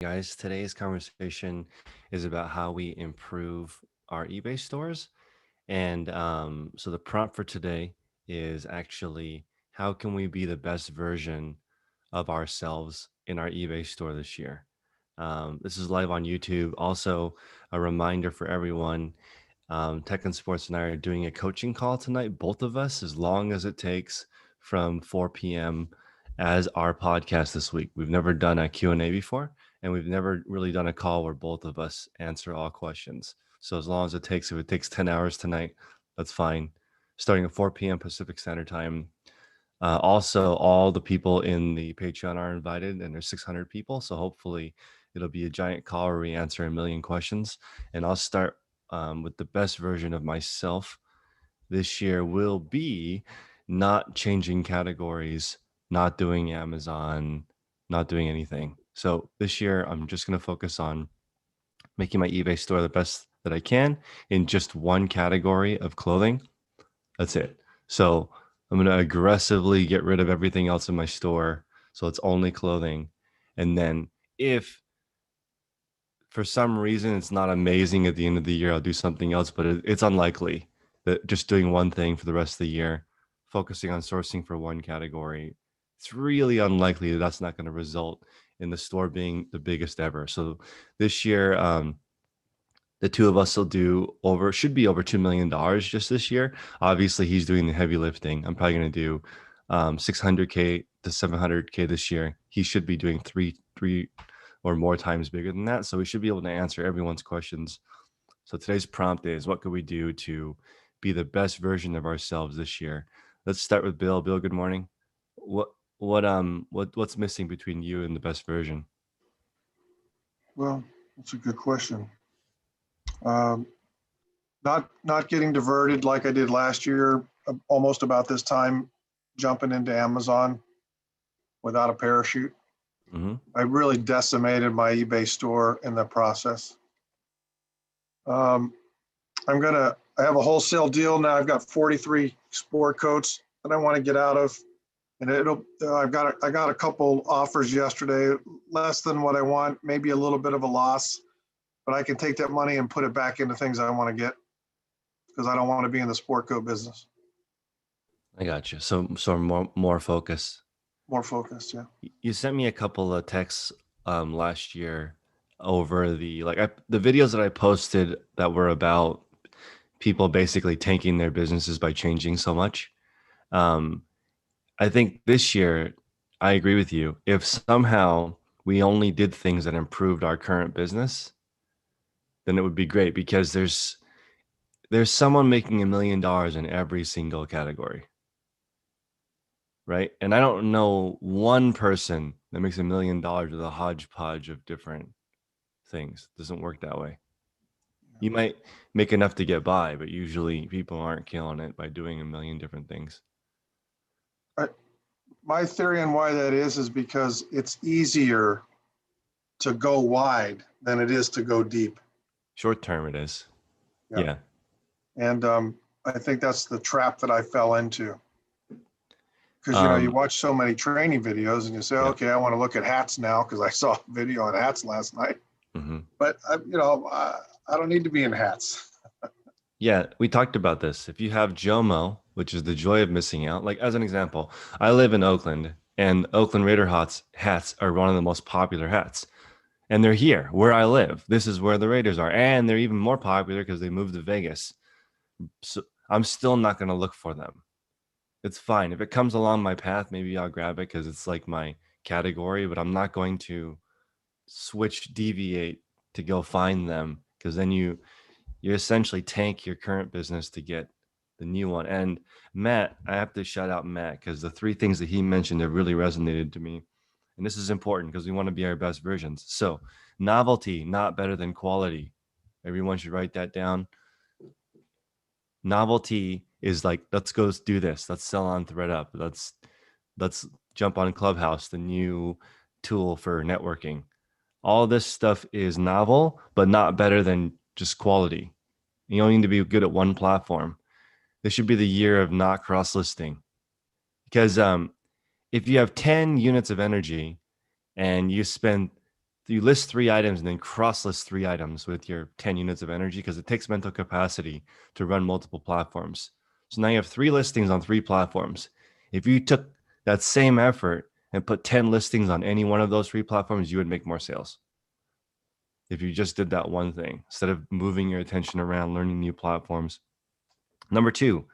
Guys. Today's conversation is about how we improve our eBay stores. And so the prompt for today is actually how can we be the best version of ourselves in our eBay store this year? This is live on YouTube. Also, a reminder for everyone, Tech and Sports and I are doing a coaching call tonight, both of us, as long as it takes, from 4 p.m. as our podcast this week. We've never done a Q&A before, and we've never really done a call where both of us answer all questions. So as long as it takes, if it takes 10 hours tonight, that's fine. Starting at 4 p.m. Pacific Standard Time. Also, all the people in the Patreon are invited, and there's 600 people. So hopefully it'll be a giant call where we answer a million questions. And I'll start with the best version of myself this year will be not changing categories, not doing Amazon, not doing anything. So this year, I'm just going to focus on making my eBay store the best that I can in just one category of clothing. That's it. So I'm going to aggressively get rid of everything else in my store. So it's only clothing. And then if for some reason it's not amazing at the end of the year, I'll do something else, but it's unlikely that just doing one thing for the rest of the year, focusing on sourcing for one category, it's really unlikely that that's not going to result in the store being the biggest ever. So this year, the two of us will should be over $2 million just this year. Obviously, he's doing the heavy lifting. I'm probably going to do 600K to 700K this year. He should be doing three or more times bigger than that. So we should be able to answer everyone's questions. So today's prompt is, what could we do to be the best version of ourselves this year? Let's start with Bill. Bill, good morning. What's missing between you and the best version? Well, that's a good question. Um, not getting diverted like I did last year, almost about this time, jumping into Amazon without a parachute. Mm-hmm. I really decimated my eBay store in the process. Um, I have a wholesale deal now. I've got 43 sport coats that I want to get out of, and I got a couple offers yesterday, less than what I want, maybe a little bit of a loss, but I can take that money and put it back into things I want to get because I don't want to be in the sport coat business. I got you. So more focus. More focused, yeah. You sent me a couple of texts last year over the videos that I posted that were about people basically tanking their businesses by changing so much. Um, I think this year, I agree with you. If somehow we only did things that improved our current business, then it would be great because there's someone making $1 million in every single category, right? And I don't know one person that makes $1 million with a hodgepodge of different things. It doesn't work that way. You might make enough to get by, but usually people aren't killing it by doing a million different things. My theory on why that is because it's easier to go wide than it is to go deep. Short term, it is. Yeah. And I think that's the trap that I fell into. Because you Um, watch so many training videos and you say, yeah. okay, I want to look at hats now because I saw a video on hats last night. hmm But I don't need to be in hats. Yeah, we talked about this. If you have JOMO, which is the joy of missing out, like as an example, I live in Oakland, and Oakland Raider hats are one of the most popular hats. And they're here where I live. This is where the Raiders are. And they're even more popular because they moved to Vegas. So I'm still not going to look for them. It's fine. If it comes along my path, maybe I'll grab it because it's like my category, but I'm not going to deviate to go find them because then you essentially tank your current business to get the new one. And Matt, I have to shout out Matt because the three things that he mentioned have really resonated to me. And this is important because we want to be our best versions. So, novelty, not better than quality. Everyone should write that down. Novelty is like, let's go do this. Let's sell on ThreadUp. Let's jump on Clubhouse, the new tool for networking. All this stuff is novel, but not better than just quality. You don't need to be good at one platform. This should be the year of not cross listing because if you have 10 units of energy and you spend you list 3 items and then cross list 3 items with your 10 units of energy, because it takes mental capacity to run multiple platforms. So now you have 3 listings on 3 platforms. If you took that same effort and put 10 listings on any one of those 3 platforms, you would make more sales. If you just did that one thing instead of moving your attention around learning new platforms. Number two,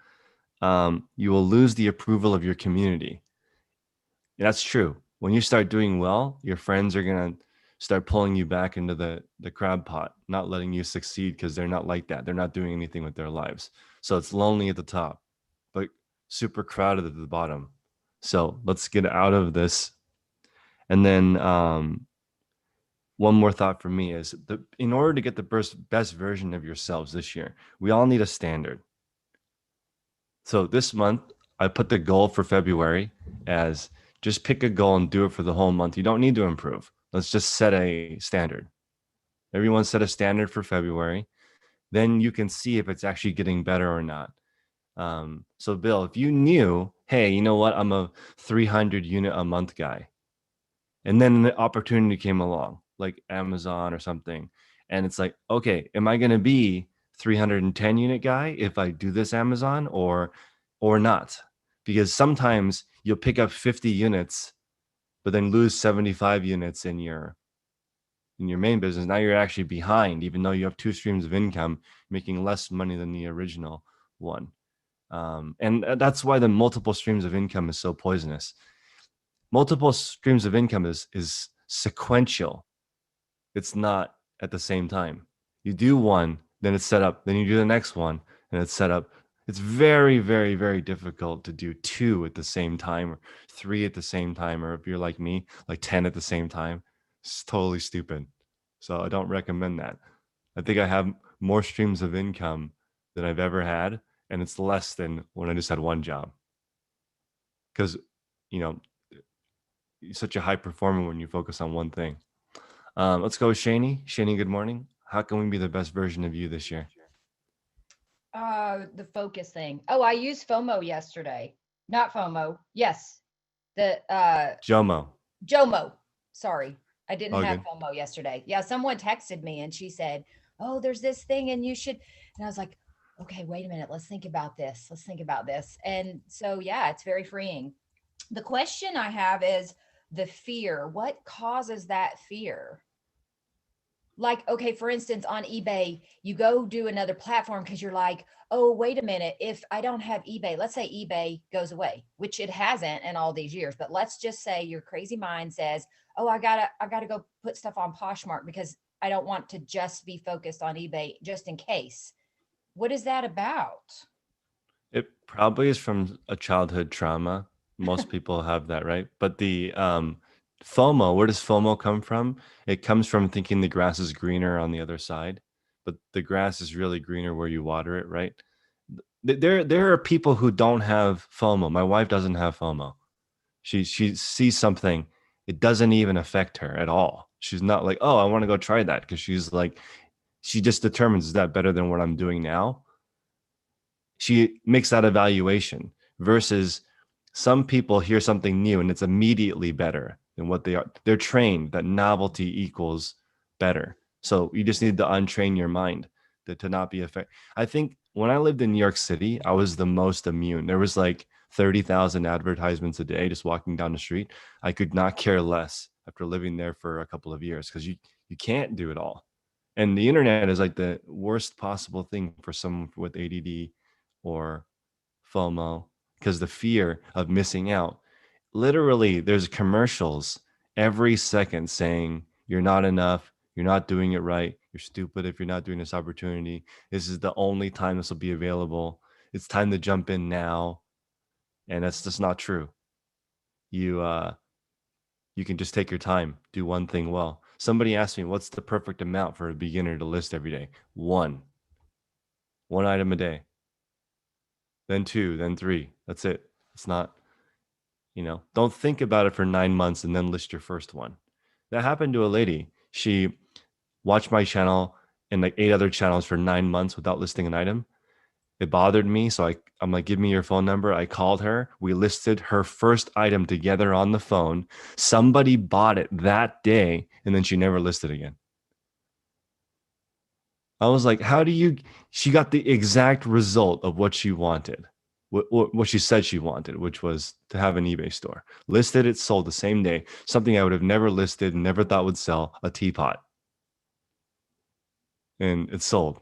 you will lose the approval of your community. That's true. When you start doing well, your friends are going to start pulling you back into the crab pot, not letting you succeed because they're not like that. They're not doing anything with their lives. So it's lonely at the top, but super crowded at the bottom. So let's get out of this. And then one more thought for me is in order to get the best version of yourselves this year, we all need a standard. So this month, I put the goal for February as just pick a goal and do it for the whole month. You don't need to improve. Let's just set a standard. Everyone set a standard for February. Then you can see if it's actually getting better or not. So Bill, if you knew, hey, you know what? I'm a 300 unit a month guy. And then the opportunity came along, like Amazon or something. And it's like, okay, am I going to be 310 unit guy if I do this Amazon or not? Because sometimes you'll pick up 50 units, but then lose 75 units in your main business. Now you're actually behind, even though you have 2 streams of income, making less money than the original one. And that's why the multiple streams of income is so poisonous. Multiple streams of income is sequential. It's not at the same time. You do one, then it's set up, then you do the next one, and it's set up. It's very, very, very difficult to do 2 at the same time or 3 at the same time, or if you're like me, like 10 at the same time. It's totally stupid. So I don't recommend that. I think I have more streams of income than I've ever had, and it's less than when I just had one job. Because, you know, you're such a high performer when you focus on one thing. Let's go with Shani. Shani, good morning. How can we be the best version of you this year? The focus thing. Oh, I used FOMO yesterday. Not FOMO. Yes. The Jomo. JOMO. Sorry. I didn't All have good. FOMO yesterday. Yeah, someone texted me and she said, "Oh, there's this thing and you should." And I was like, "Okay, wait a minute. Let's think about this. Let's think about this." And so yeah, it's very freeing. The question I have is the fear. What causes that fear? Like, okay, for instance, on eBay, you go do another platform because you're like, oh, wait a minute, if I don't have eBay, let's say eBay goes away, which it hasn't in all these years, but let's just say your crazy mind says, oh, I gotta go put stuff on Poshmark because I don't want to just be focused on eBay just in case. What is that about? It probably is from a childhood trauma. Most people have that, right? But the FOMO, where does FOMO come from? It comes from thinking the grass is greener on the other side, but the grass is really greener where you water it, right? There are people who don't have FOMO. My wife doesn't have FOMO. She sees something, it doesn't even affect her at all. She's not like, oh, I want to go try that, because she's like, she just determines, is that better than what I'm doing now? She makes that evaluation versus some people hear something new and it's immediately better than what they are. They're trained that novelty equals better. So you just need to untrain your mind to not be affected. I think when I lived in New York City, I was the most immune. There was like 30,000 advertisements a day just walking down the street. I could not care less after living there for a couple of years, because you can't do it all. And the internet is like the worst possible thing for someone with ADD or FOMO, because the fear of missing out. Literally, there's commercials every second saying you're not enough, you're not doing it right, you're stupid if you're not doing this opportunity. This is the only time this will be available. It's time to jump in now, and that's just not true. You you can just take your time, do one thing well. Somebody asked me, what's the perfect amount for a beginner to list every day? One item a day, then 2, then 3. That's it. It's not, don't think about it for 9 months and then list your first one. That happened to a lady. She watched my channel and like 8 other channels for 9 months without listing an item. It bothered me. So I'm like, give me your phone number. I called her. We listed her first item together on the phone. Somebody bought it that day, and then she never listed again. I was like, how do you? She got the exact result of what she wanted, what she said she wanted, which was to have an eBay store. Listed it, sold the same day. Something I would have never listed, never thought would sell, a teapot. And it sold.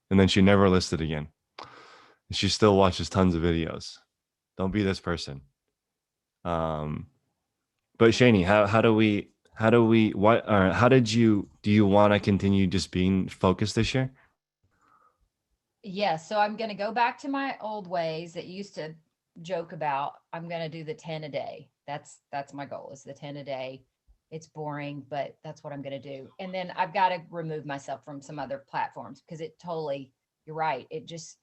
And then she never listed again. And she still watches tons of videos. Don't be this person. Um, but Shani, do you want to continue just being focused this year? Yes. So I'm going to go back to my old ways that used to joke about. I'm going to do the 10 a day. That's my goal, is the 10 a day. It's boring, but that's what I'm going to do. And then I've got to remove myself from some other platforms because it totally, you're right. It's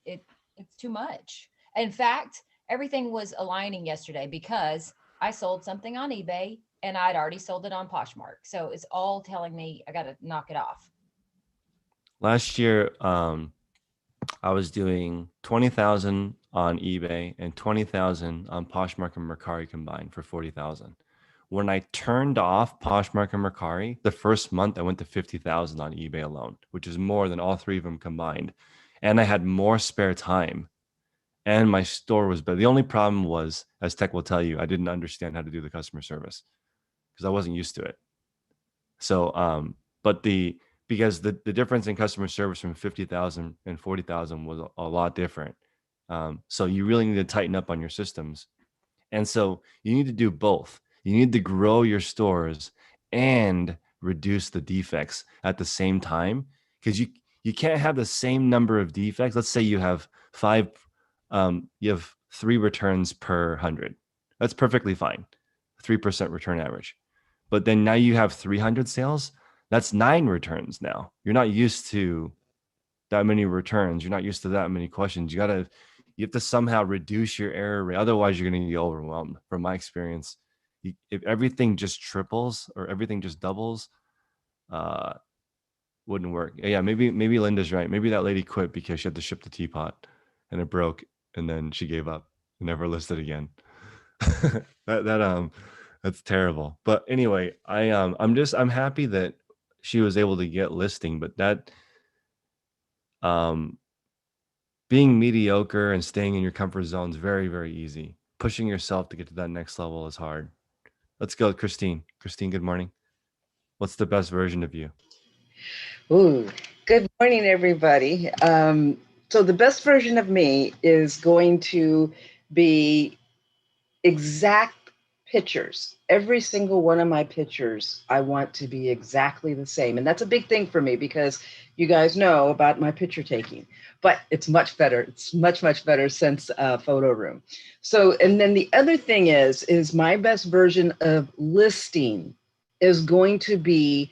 too much. In fact, everything was aligning yesterday because I sold something on eBay and I'd already sold it on Poshmark. So it's all telling me I got to knock it off. Last year, I was doing 20,000 on eBay and 20,000 on Poshmark and Mercari combined for 40,000. When I turned off Poshmark and Mercari, the first month I went to 50,000 on eBay alone, which is more than all three of them combined. And I had more spare time and my store was better. The only problem was, as Tech will tell you, I didn't understand how to do the customer service because I wasn't used to it. So, but because the difference in customer service from 50,000 and 40,000 was a lot different. So you really need to tighten up on your systems. And so you need to do both. You need to grow your stores and reduce the defects at the same time, because you can't have the same number of defects. Let's say you have you have 3 returns per 100. That's perfectly fine. 3% return average. But then now you have 300 sales. That's 9 returns now. You're not used to that many returns. You're not used to that many questions. You have to somehow reduce your error rate. Otherwise, you're going to get overwhelmed. From my experience, if everything just triples or everything just doubles, uh, wouldn't work. Yeah, maybe Linda's right. Maybe that lady quit because she had to ship the teapot and it broke, and then she gave up and never listed again. That's terrible. But anyway, I'm happy that she was able to get listing, but that um being mediocre and staying in your comfort zone is very, very easy. Pushing yourself to get to that next level is hard. Let's go, Christine. Christine, good morning. What's the best version of you? Ooh, good morning, everybody. So the best version of me is going to be exact pictures. Every single one of my pictures, I want to be exactly the same. And that's a big thing for me because you guys know about my picture taking, but it's much better. It's much, much better since Photo Room. So, and then the other thing is my best version of listing is going to be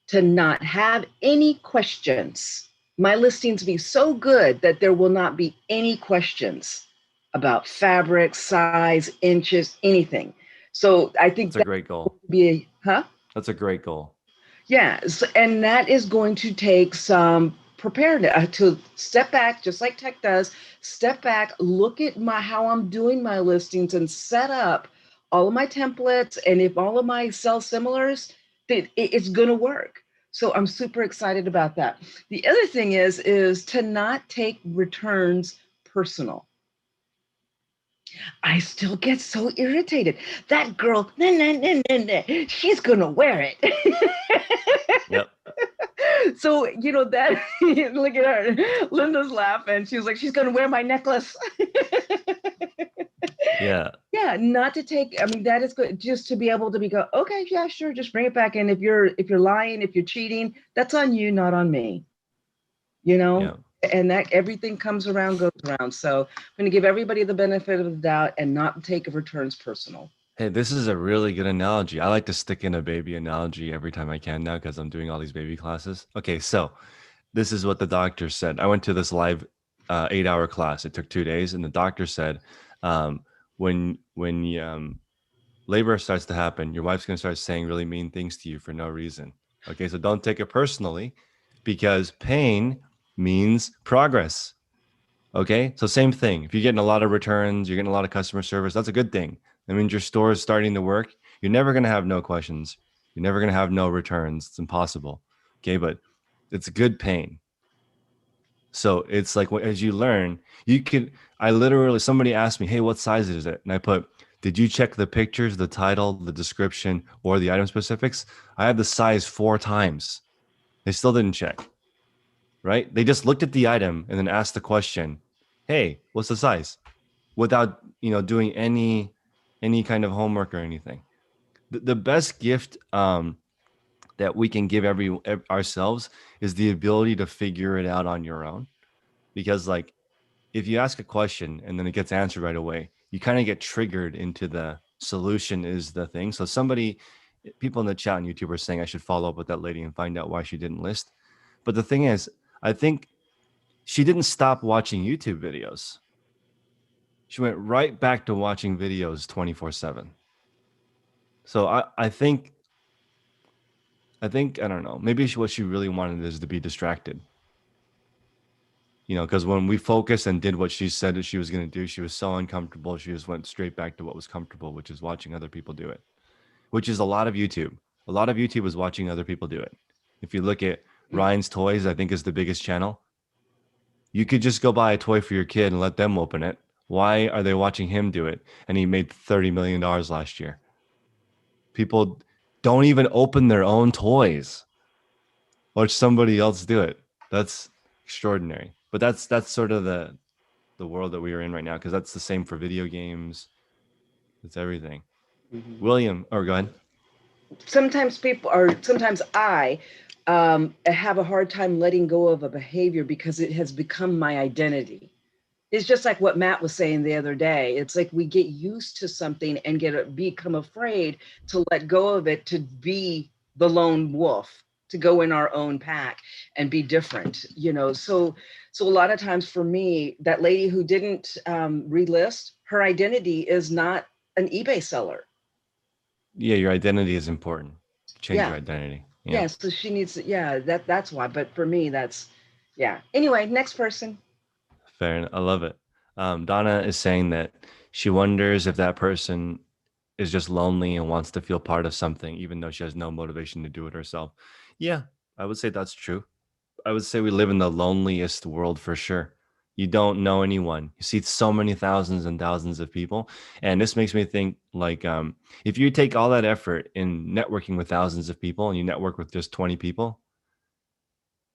to not have any questions. My listings be so good that there will not be any questions about fabric, size, inches, anything. So I think That's a great goal. would be That's a great goal. Yes, and that is going to take some preparedness to step back, just like tech does. Step back, look at how I'm doing my listings, and set up all of my templates. And if all of my sell similars, it's going to work. So I'm super excited about that. The other thing is to not take returns personal. I still get so irritated. That girl, nah, nah, nah, nah, nah, she's gonna wear it. Yep. So that look at her. Linda's laughing. She was like, she's gonna wear my necklace. Yeah. Yeah, not to take. I mean, that is good. Just to be able to go, okay, yeah, sure, just bring it back. And if you're lying, if you're cheating, that's on you, not on me. Yeah. And that everything comes around, goes around. So I'm going to give everybody the benefit of the doubt and not take returns personal. Hey, this is a really good analogy. I like to stick in a baby analogy every time I can now because I'm doing all these baby classes. Okay, so this is what the doctor said. I went to this live 8-hour class. It took 2 days, and the doctor said, when labor starts to happen, your wife's going to start saying really mean things to you for no reason. Okay, so don't take it personally, because pain means progress. Okay. So same thing. If you're getting a lot of returns, you're getting a lot of customer service, that's a good thing. That means your store is starting to work. You're never going to have no questions. You're never going to have no returns. It's impossible. Okay. But it's good pain. So it's like as you learn, you can, I literally, somebody asked me, hey, what size is it? And I put, did you check the pictures, the title, the description, or the item specifics? I had the size 4 times. They still didn't check, right? They just looked at the item and then asked the question, hey, what's the size? Without, doing any kind of homework or anything. The best gift that we can give ourselves is the ability to figure it out on your own. Because like, if you ask a question and then it gets answered right away, you kind of get triggered into the solution is the thing. So people in the chat on YouTube are saying I should follow up with that lady and find out why she didn't list. But the thing is, I think she didn't stop watching YouTube videos. She went right back to watching videos 24/7. So I think, I don't know, maybe what she really wanted is to be distracted. Because when we focused and did what she said that she was going to do, she was so uncomfortable. She just went straight back to what was comfortable, which is watching other people do it, which is a lot of YouTube. A lot of YouTube is watching other people do it. If you look at Ryan's Toys, I think is the biggest channel. You could just go buy a toy for your kid and let them open it. Why are they watching him do it? And he made $30 million last year. People don't even open their own toys. Watch somebody else do it. That's extraordinary. But that's sort of the world that we are in right now, because that's the same for video games. It's everything. William, or go ahead. Sometimes I have a hard time letting go of a behavior because it has become my identity. It's just like what Matt was saying the other day. It's like we get used to something and become afraid to let go of it, to be the lone wolf, to go in our own pack and be different, So a lot of times for me, that lady who didn't relist, her identity is not an eBay seller. Yeah, your identity is important. Change your identity. Yeah, so she needs that's why. But for me, anyway, next person. Fair enough. I love it. Donna is saying that she wonders if that person is just lonely and wants to feel part of something, even though she has no motivation to do it herself. Yeah, I would say that's true. I would say we live in the loneliest world for sure. You don't know anyone. You see so many thousands and thousands of people. And this makes me think like, if you take all that effort in networking with thousands of people and you network with just 20 people,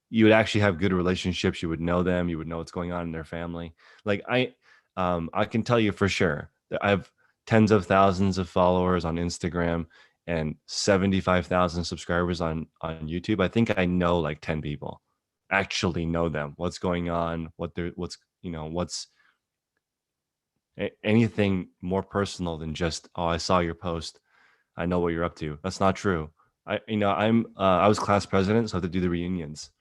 you would actually have good relationships. You would know them. You would know what's going on in their family. Like I can tell you for sure that I have tens of thousands of followers on Instagram and 75,000 subscribers on YouTube. I think I know like 10 people, actually know them, what's going on, what's anything more personal than just, oh, I saw your post, I know what you're up to. That's not true. I was class president, so I have to do the reunions.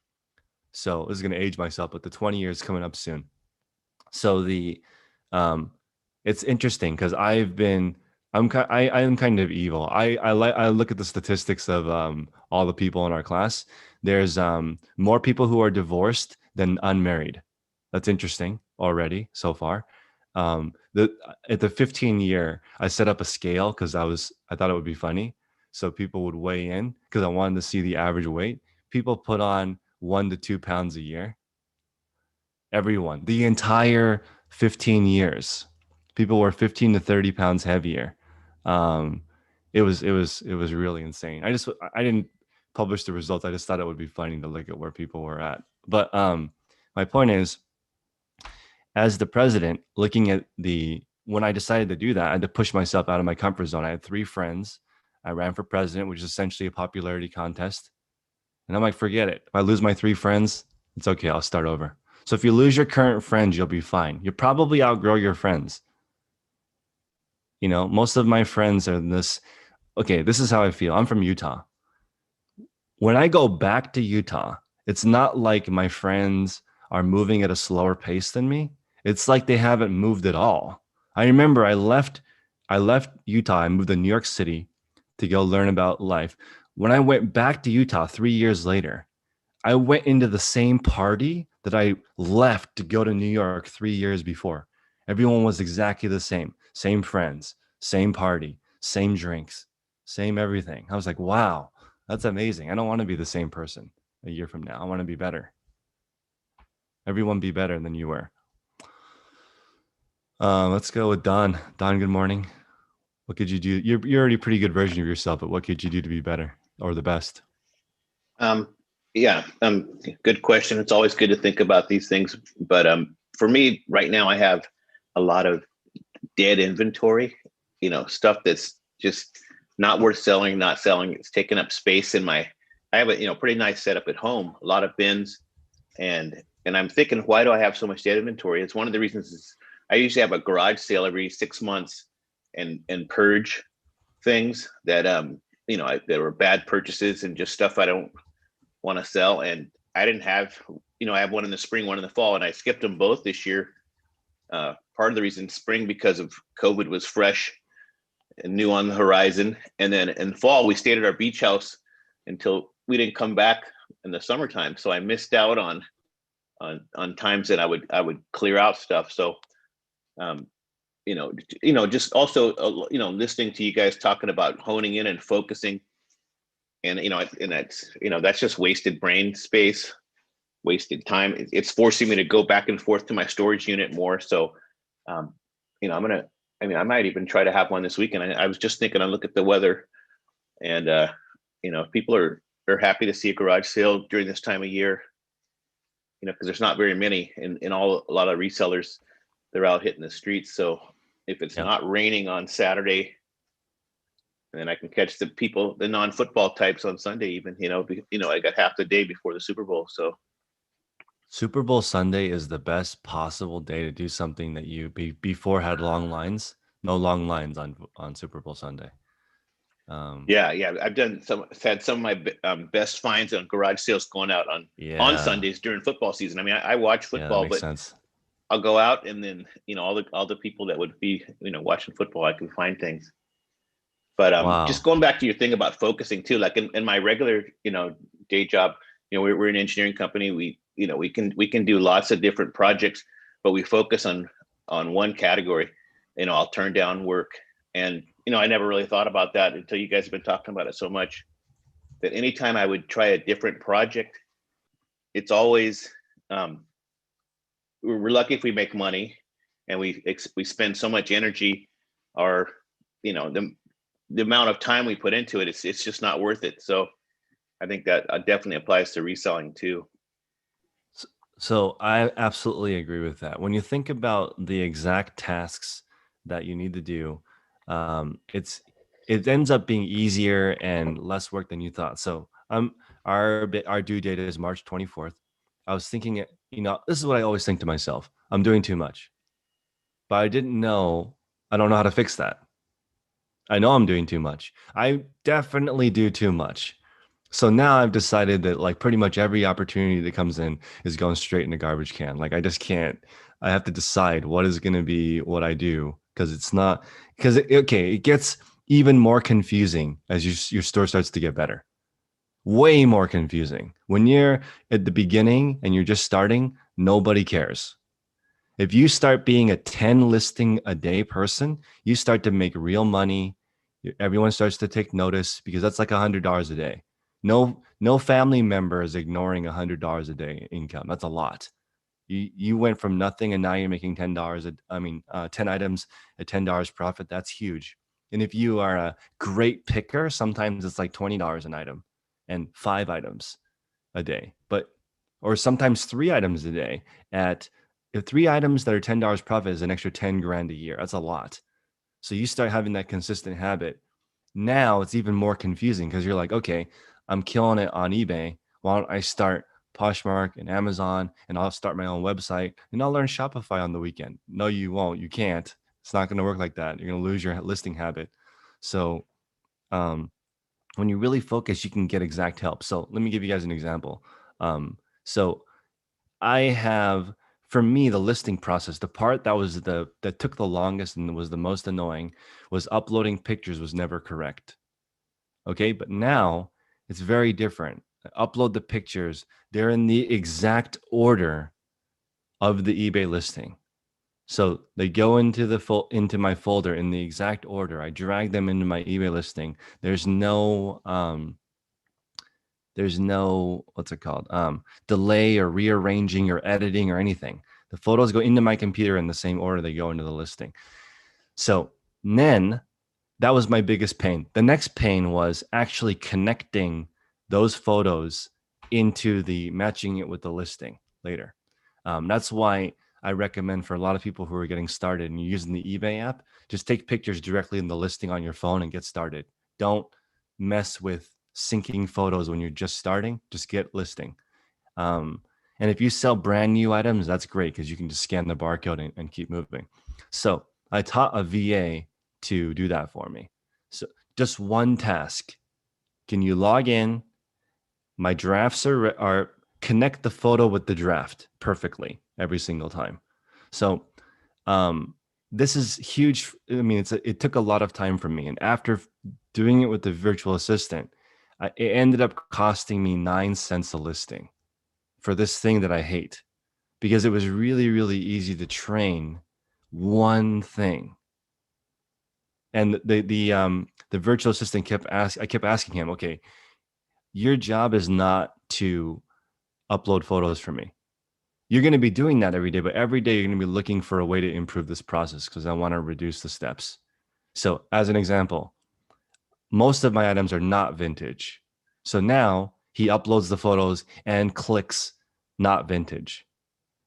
So this is going to age myself, but the 20 years coming up soon. So it's interesting because I'm kind of evil. I look at the statistics of all the people in our class. There's more people who are divorced than unmarried. That's interesting already so far. At the 15 year, I set up a scale because I thought it would be funny, so people would weigh in because I wanted to see the average weight. People put on 1 to 2 pounds a year. Everyone, the entire 15 years, people were 15 to 30 pounds heavier. It was really insane. I didn't publish the results. I just thought it would be funny to look at where people were at. But my point is, as the president, looking at when I decided to do that, I had to push myself out of my comfort zone. I had 3 friends. I ran for president, which is essentially a popularity contest. And I'm like, forget it. If I lose my 3 friends, it's okay. I'll start over. So if you lose your current friends, you'll be fine. You'll probably outgrow your friends. Most of my friends are this. Okay, this is how I feel. I'm from Utah. When I go back to Utah, it's not like my friends are moving at a slower pace than me. It's like they haven't moved at all. I remember I left Utah. I moved to New York City to go learn about life. When I went back to Utah 3 years later, I went into the same party that I left to go to New York 3 years before. Everyone was exactly the same friends, same party, same drinks, same everything. I was like, wow, that's amazing. I don't want to be the same person a year from now. I want to be better. Everyone be better than you were. Let's go with Don. Don, good morning. What could you do? You're already a pretty good version of yourself, but what could you do to be better or the best? Yeah, good question. It's always good to think about these things, but for me right now, I have a lot of dead inventory. Stuff that's just not worth selling, not selling. It's taking up space in my. I have a pretty nice setup at home, a lot of bins, and I'm thinking, why do I have so much dead inventory? It's one of the reasons is I usually have a garage sale every 6 months and purge things that that were bad purchases and just stuff I don't want to sell. And I didn't have, I have one in the spring, one in the fall, and I skipped them both this year. Part of the reason spring because of COVID was fresh and new on the horizon. And then in fall, we stayed at our beach house until we didn't come back in the summertime. So I missed out on times that I would clear out stuff. So, just also, listening to you guys talking about honing in and focusing, and that's just wasted brain space, wasted time. It's forcing me to go back and forth to my storage unit more. So, I might even try to have one this weekend. I was just thinking, I look at the weather, and people are happy to see a garage sale during this time of year. Because there's not very many, a lot of resellers, they're out hitting the streets. So if it's not raining on Saturday, and then I can catch the non-football types on Sunday, even, I got half the day before the Super Bowl. So Super Bowl Sunday is the best possible day to do something that you before had long lines. No long lines on Super Bowl Sunday. Yeah, I've had some of my best finds on garage sales going out on Sundays during football season. I mean, I watch football, that makes but sense. I'll go out, and then all the people that would be watching football, I can find things. But Wow. just going back to your thing about focusing too, like in my regular day job, we're an engineering company. We can do lots of different projects, but we focus on one category. I'll turn down work, and I never really thought about that until you guys have been talking about it so much, that anytime I would try a different project, it's always we're lucky if we make money, and we spend so much energy, or the amount of time we put into it, it's just not worth it. So I think that definitely applies to reselling too. So I absolutely agree with that. When you think about the exact tasks that you need to do, it ends up being easier and less work than you thought. So our due date is March 24th. I was thinking, this is what I always think to myself: I'm doing too much, but I don't know how to fix that. I know I'm doing too much. I definitely do too much. So now I've decided that like pretty much every opportunity that comes in is going straight in the garbage can. Like I just can't. I have to decide what is going to be what I do, because it's not it gets even more confusing as your store starts to get better. Way more confusing. When you're at the beginning and you're just starting, nobody cares. If you start being a 10 listing a day person, you start to make real money. Everyone starts to take notice, because that's like $100 a day. No family member is ignoring $100 a day income. That's a lot. You went from nothing and now you're making $10. 10 items at $10 profit. That's huge. And if you are a great picker, sometimes it's like $20 an item and 5 items a day, or sometimes 3 items a day if 3 items that are $10 profit is an extra 10 grand a year. That's a lot. So you start having that consistent habit. Now it's even more confusing, because you're like, okay, I'm killing it on eBay. Why don't I start Poshmark and Amazon, and I'll start my own website, and I'll learn Shopify on the weekend? No, you won't. You can't. It's not going to work like that. You're going to lose your listing habit. So when you really focus, you can get exact help. So let me give you guys an example. So I have, for me, the listing process, the part that took the longest and was the most annoying was uploading pictures was never correct. Okay, but now it's very different. upload the pictures. They're in the exact order of the eBay listing. So they go into into my folder in the exact order. I drag them into my eBay listing. There's no what's it called? Delay or rearranging or editing or anything. The photos go into my computer in the same order they go into the listing. So then that was my biggest pain. The next pain was actually connecting those photos into the matching it with the listing later. That's why I recommend for a lot of people who are getting started and you're using the eBay app, just take pictures directly in the listing on your phone and get started. Don't mess with syncing photos when you're just starting. Just get listing. And if you sell brand new items, that's great because you can just scan the barcode and keep moving. So I taught a VA to do that for me. So just one task. Can you log in? My drafts are connect the photo with the draft perfectly every single time. So this is huge. I mean, it took a lot of time from me. And after doing it with the virtual assistant, it ended up costing me 9 cents a listing for this thing that I hate, because it was really, really easy to train one thing. And the virtual assistant I kept asking him, okay, your job is not to upload photos for me. You're going to be doing that every day, but every day you're going to be looking for a way to improve this process because I want to reduce the steps. So as an example, most of my items are not vintage. So now he uploads the photos and clicks not vintage.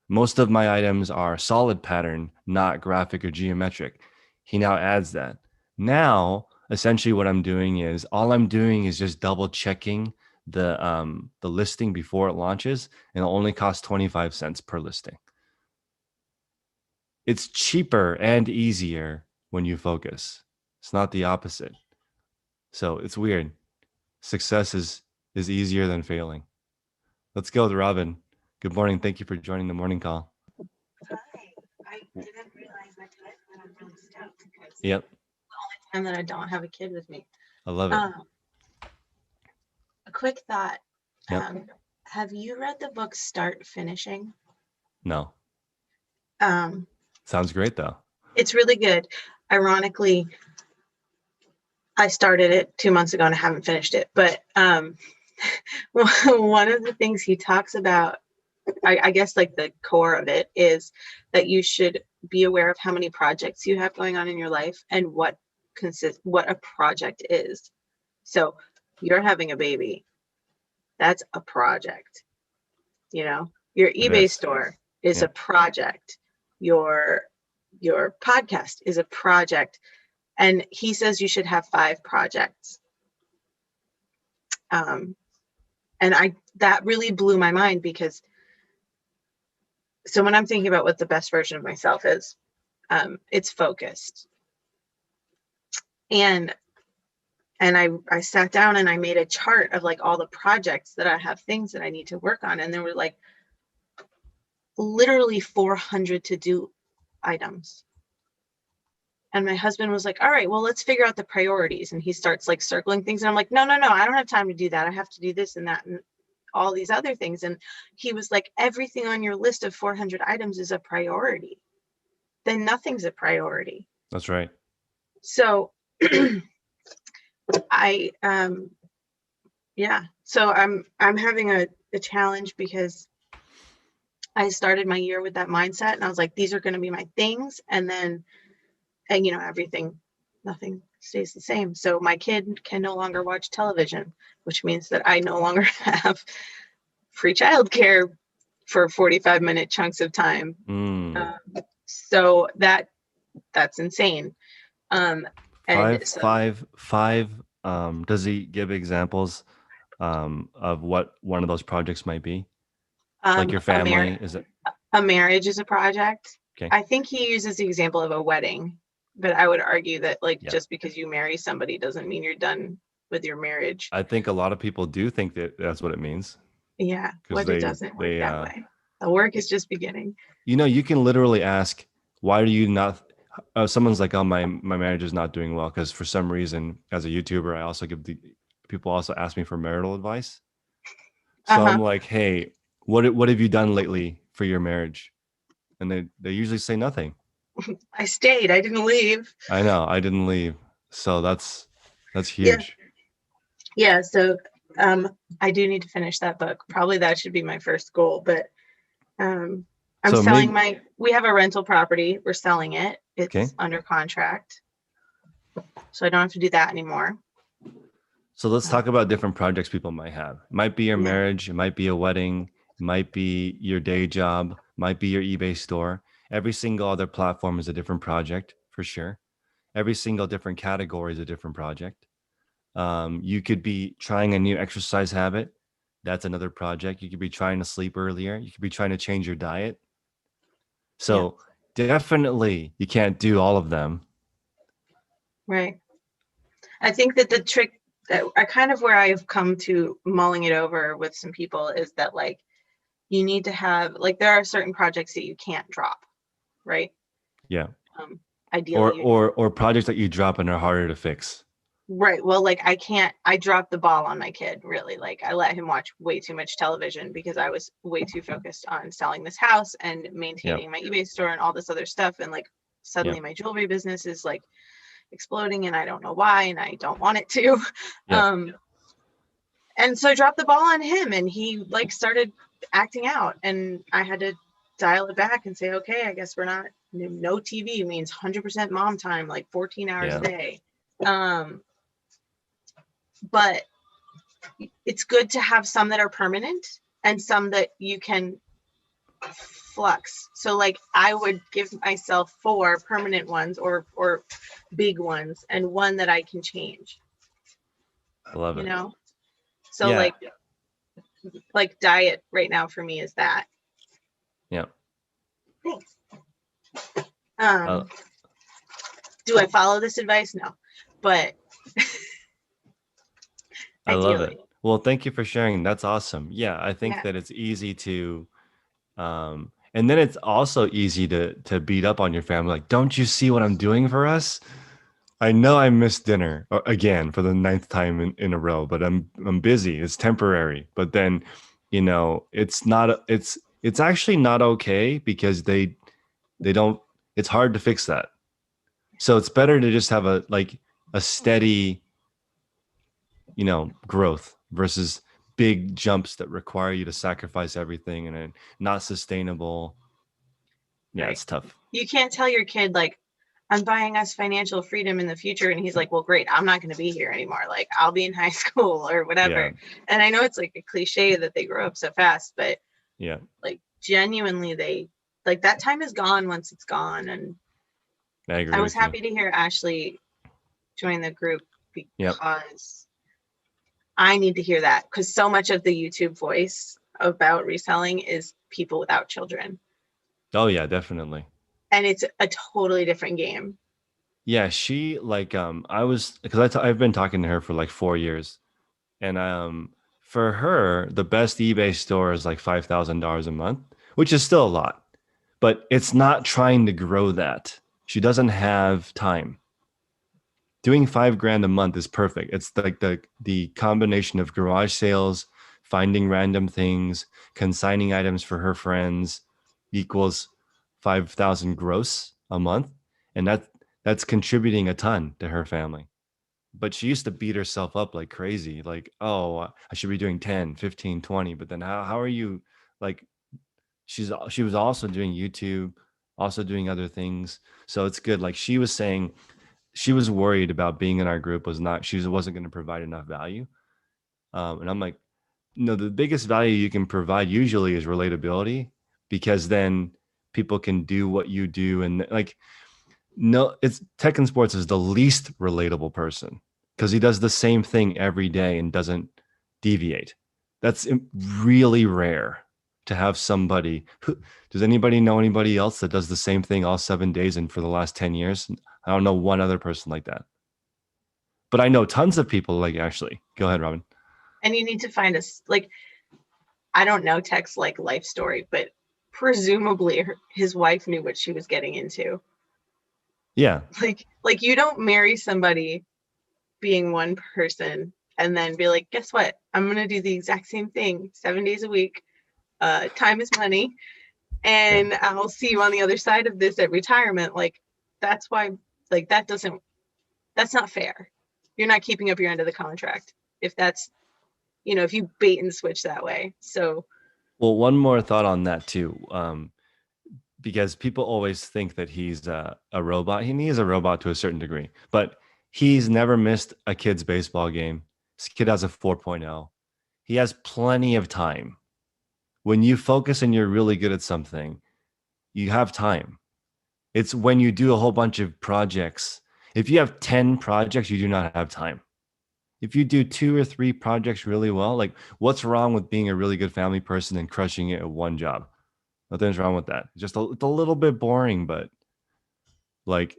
Most of my items are solid pattern, not graphic or geometric. He now adds that. Now, essentially what I'm doing is just double checking the listing before it launches, and it'll only cost 25 cents per listing. It's cheaper and easier when you focus. It's not the opposite. So it's weird. Success is easier than failing. Let's go with Robin. Good morning. Thank you for joining the morning call. Hi, I didn't realize I could, but I'm really stoked because Yep, the only time that I don't have a kid with me. I love it. A quick thought. Yep. Have you read the book Start Finishing? No, Um, sounds great though. it's really good. Ironically, I started it 2 months ago and I haven't finished it. But one of the things he talks about, I guess like the core of it is that you should be aware of how many projects you have going on in your life and what a project is. So you're having a baby. That's a project. You know, your eBay store is Yeah. a project. Your podcast is a project. And he says you should have 5 projects. And that really blew my mind because so when I'm thinking about what the best version of myself is, it's focused. And I sat down and I made a chart of like all the projects that I have, things that I need to work on. And there were like literally 400 to-do items. And my husband was like, all right, well, let's figure out the priorities. And he starts like circling things. And I'm like, no, I don't have time to do that. I have to do this and that and all these other things. And he was like, everything on your list of 400 items is a priority. Then nothing's a priority. That's right. So so I'm having a challenge because I started my year with that mindset and I was like, these are going to be my things. And you know, nothing stays the same. So my kid can no longer watch television, which means that I no longer have free childcare for 45-minute chunks of time. So that's insane. Five. Does he give examples of what one of those projects might be? Like your family? Is it a marriage is a project? Okay. I think he uses the example of a wedding, but I would argue that just because you marry somebody doesn't mean you're done with your marriage. I think a lot of people do think that that's what it means. Yeah, but it doesn't work that way. The work is just beginning. You know, you can literally ask, why do you not? Someone's like, oh, my marriage is not doing well because for some reason, as a YouTuber, I also people also ask me for marital advice. So I'm Uh-huh. like, hey, what have you done lately for your marriage? And they usually say nothing. I stayed. I didn't leave. I know, I didn't leave. So that's Yeah. huge. Yeah. So I do need to finish that book. Probably that should be my first goal. But I'm So selling maybe we have a rental property. We're selling it. okay. It's under contract. So I don't have to do that anymore. So let's Uh, talk about different projects people might have. It might be your yeah. marriage, it might be a wedding, it might be your day job, might be your eBay store. Every single other platform is a different project for sure. Every single different category is a different project. You could be trying a new exercise habit. That's another project. You could be trying to sleep earlier. You could be trying to change your diet. Yeah. So definitely you can't do all of them. Right. I think that the trick that I kind of where I've come to mulling it over with some people is that like you need to have like there are certain projects that you can't drop, right? Yeah. Um, ideally, Or projects that you drop and are harder to fix. right. Well, like I dropped the ball on my kid, really. Like I let him watch way too much television because I was way too focused on selling this house and Yeah. maintaining my eBay store and all this other stuff. And like suddenly my jewelry business is like exploding and I don't know why and I don't want it to. Yeah. And so I dropped the ball on him and he like started acting out and I had to dial it back and say, okay, I guess we're not, no TV means 100% mom time, like 14 hours a Yeah. day. But it's good to have some that are permanent and some that you can flux. So like I would give myself 4 permanent ones or big ones and one that I can change, I love you it. know? So Yeah. like diet right now for me is that. Yeah. Thanks. Uh, Do I follow this advice? No, but I love it. ideally, Well, thank you for sharing. That's awesome. Yeah, I think yeah, that it's easy to and then it's also easy to beat up on your family. Like, don't you see what I'm doing for us? I know I missed dinner again for the 9th time in a row, but I'm busy. It's temporary. But then, it's not it's actually not okay because they don't it's hard to fix that. So it's better to just have a steady, growth versus big jumps that require you to sacrifice everything and then not sustainable. Yeah, right. it's tough. You can't tell your kid like I'm buying us financial freedom in the future, and he's like, "Well, great, I'm not going to be here anymore. Like I'll be in high school or whatever." Yeah. And I know it's like a cliche that they grow up so fast, but Yeah. like genuinely, they like that time is gone once it's gone. And I agree I was with you. happy to hear Ashley join the group Yep. because I need to hear that because so much of the YouTube voice about reselling is people without children. Oh yeah, definitely. And it's a totally different game. Yeah, she I was because I've been talking to her for like 4 years, and for her the best eBay store is like $5,000 a month, which is still a lot, but it's not trying to grow that. She doesn't have time. Doing $5,000 a month is perfect. It's like the combination of garage sales, finding random things, consigning items for her friends equals 5,000 gross a month, and that's contributing a ton to her family. But she used to beat herself up like crazy, like, oh, I should be doing 10, 15, 20. But then how are you like she was also doing YouTube, also doing other things. So it's good. Like she was saying, she was worried about being in our group she wasn't going to provide enough value. And I'm like, no, the biggest value you can provide usually is relatability, because then people can do what you do. And like, no, it's Tech and Sports is the least relatable person because he does the same thing every day and doesn't deviate. That's really rare to have somebody does anybody know anybody else that does the same thing all 7 days and for the last 10 years? I don't know one other person like that. But I know tons of people like Ashley. Go ahead, Robin. And you need to find us like I don't know Tech's like life story, but presumably his wife knew what she was getting into. Yeah. Like you don't marry somebody being one person and then be like, guess what? I'm going to do the exact same thing 7 days a week. Time is money. And I'll see you on the other side of this at retirement. Like, that's why, like, that's not fair. You're not keeping up your end of the contract if that's, if you bait and switch that way. So, Well, one more thought on that too, because people always think that he's a robot. He is a robot to a certain degree, but he's never missed a kid's baseball game. This kid has a 4.0. He has plenty of time. When you focus and you're really good at something, you have time. It's when you do a whole bunch of projects. If you have 10 projects, you do not have time. If you do 2 or 3 projects really well, like what's wrong with being a really good family person and crushing it at one job? Nothing's wrong with that. It's a little bit boring, but like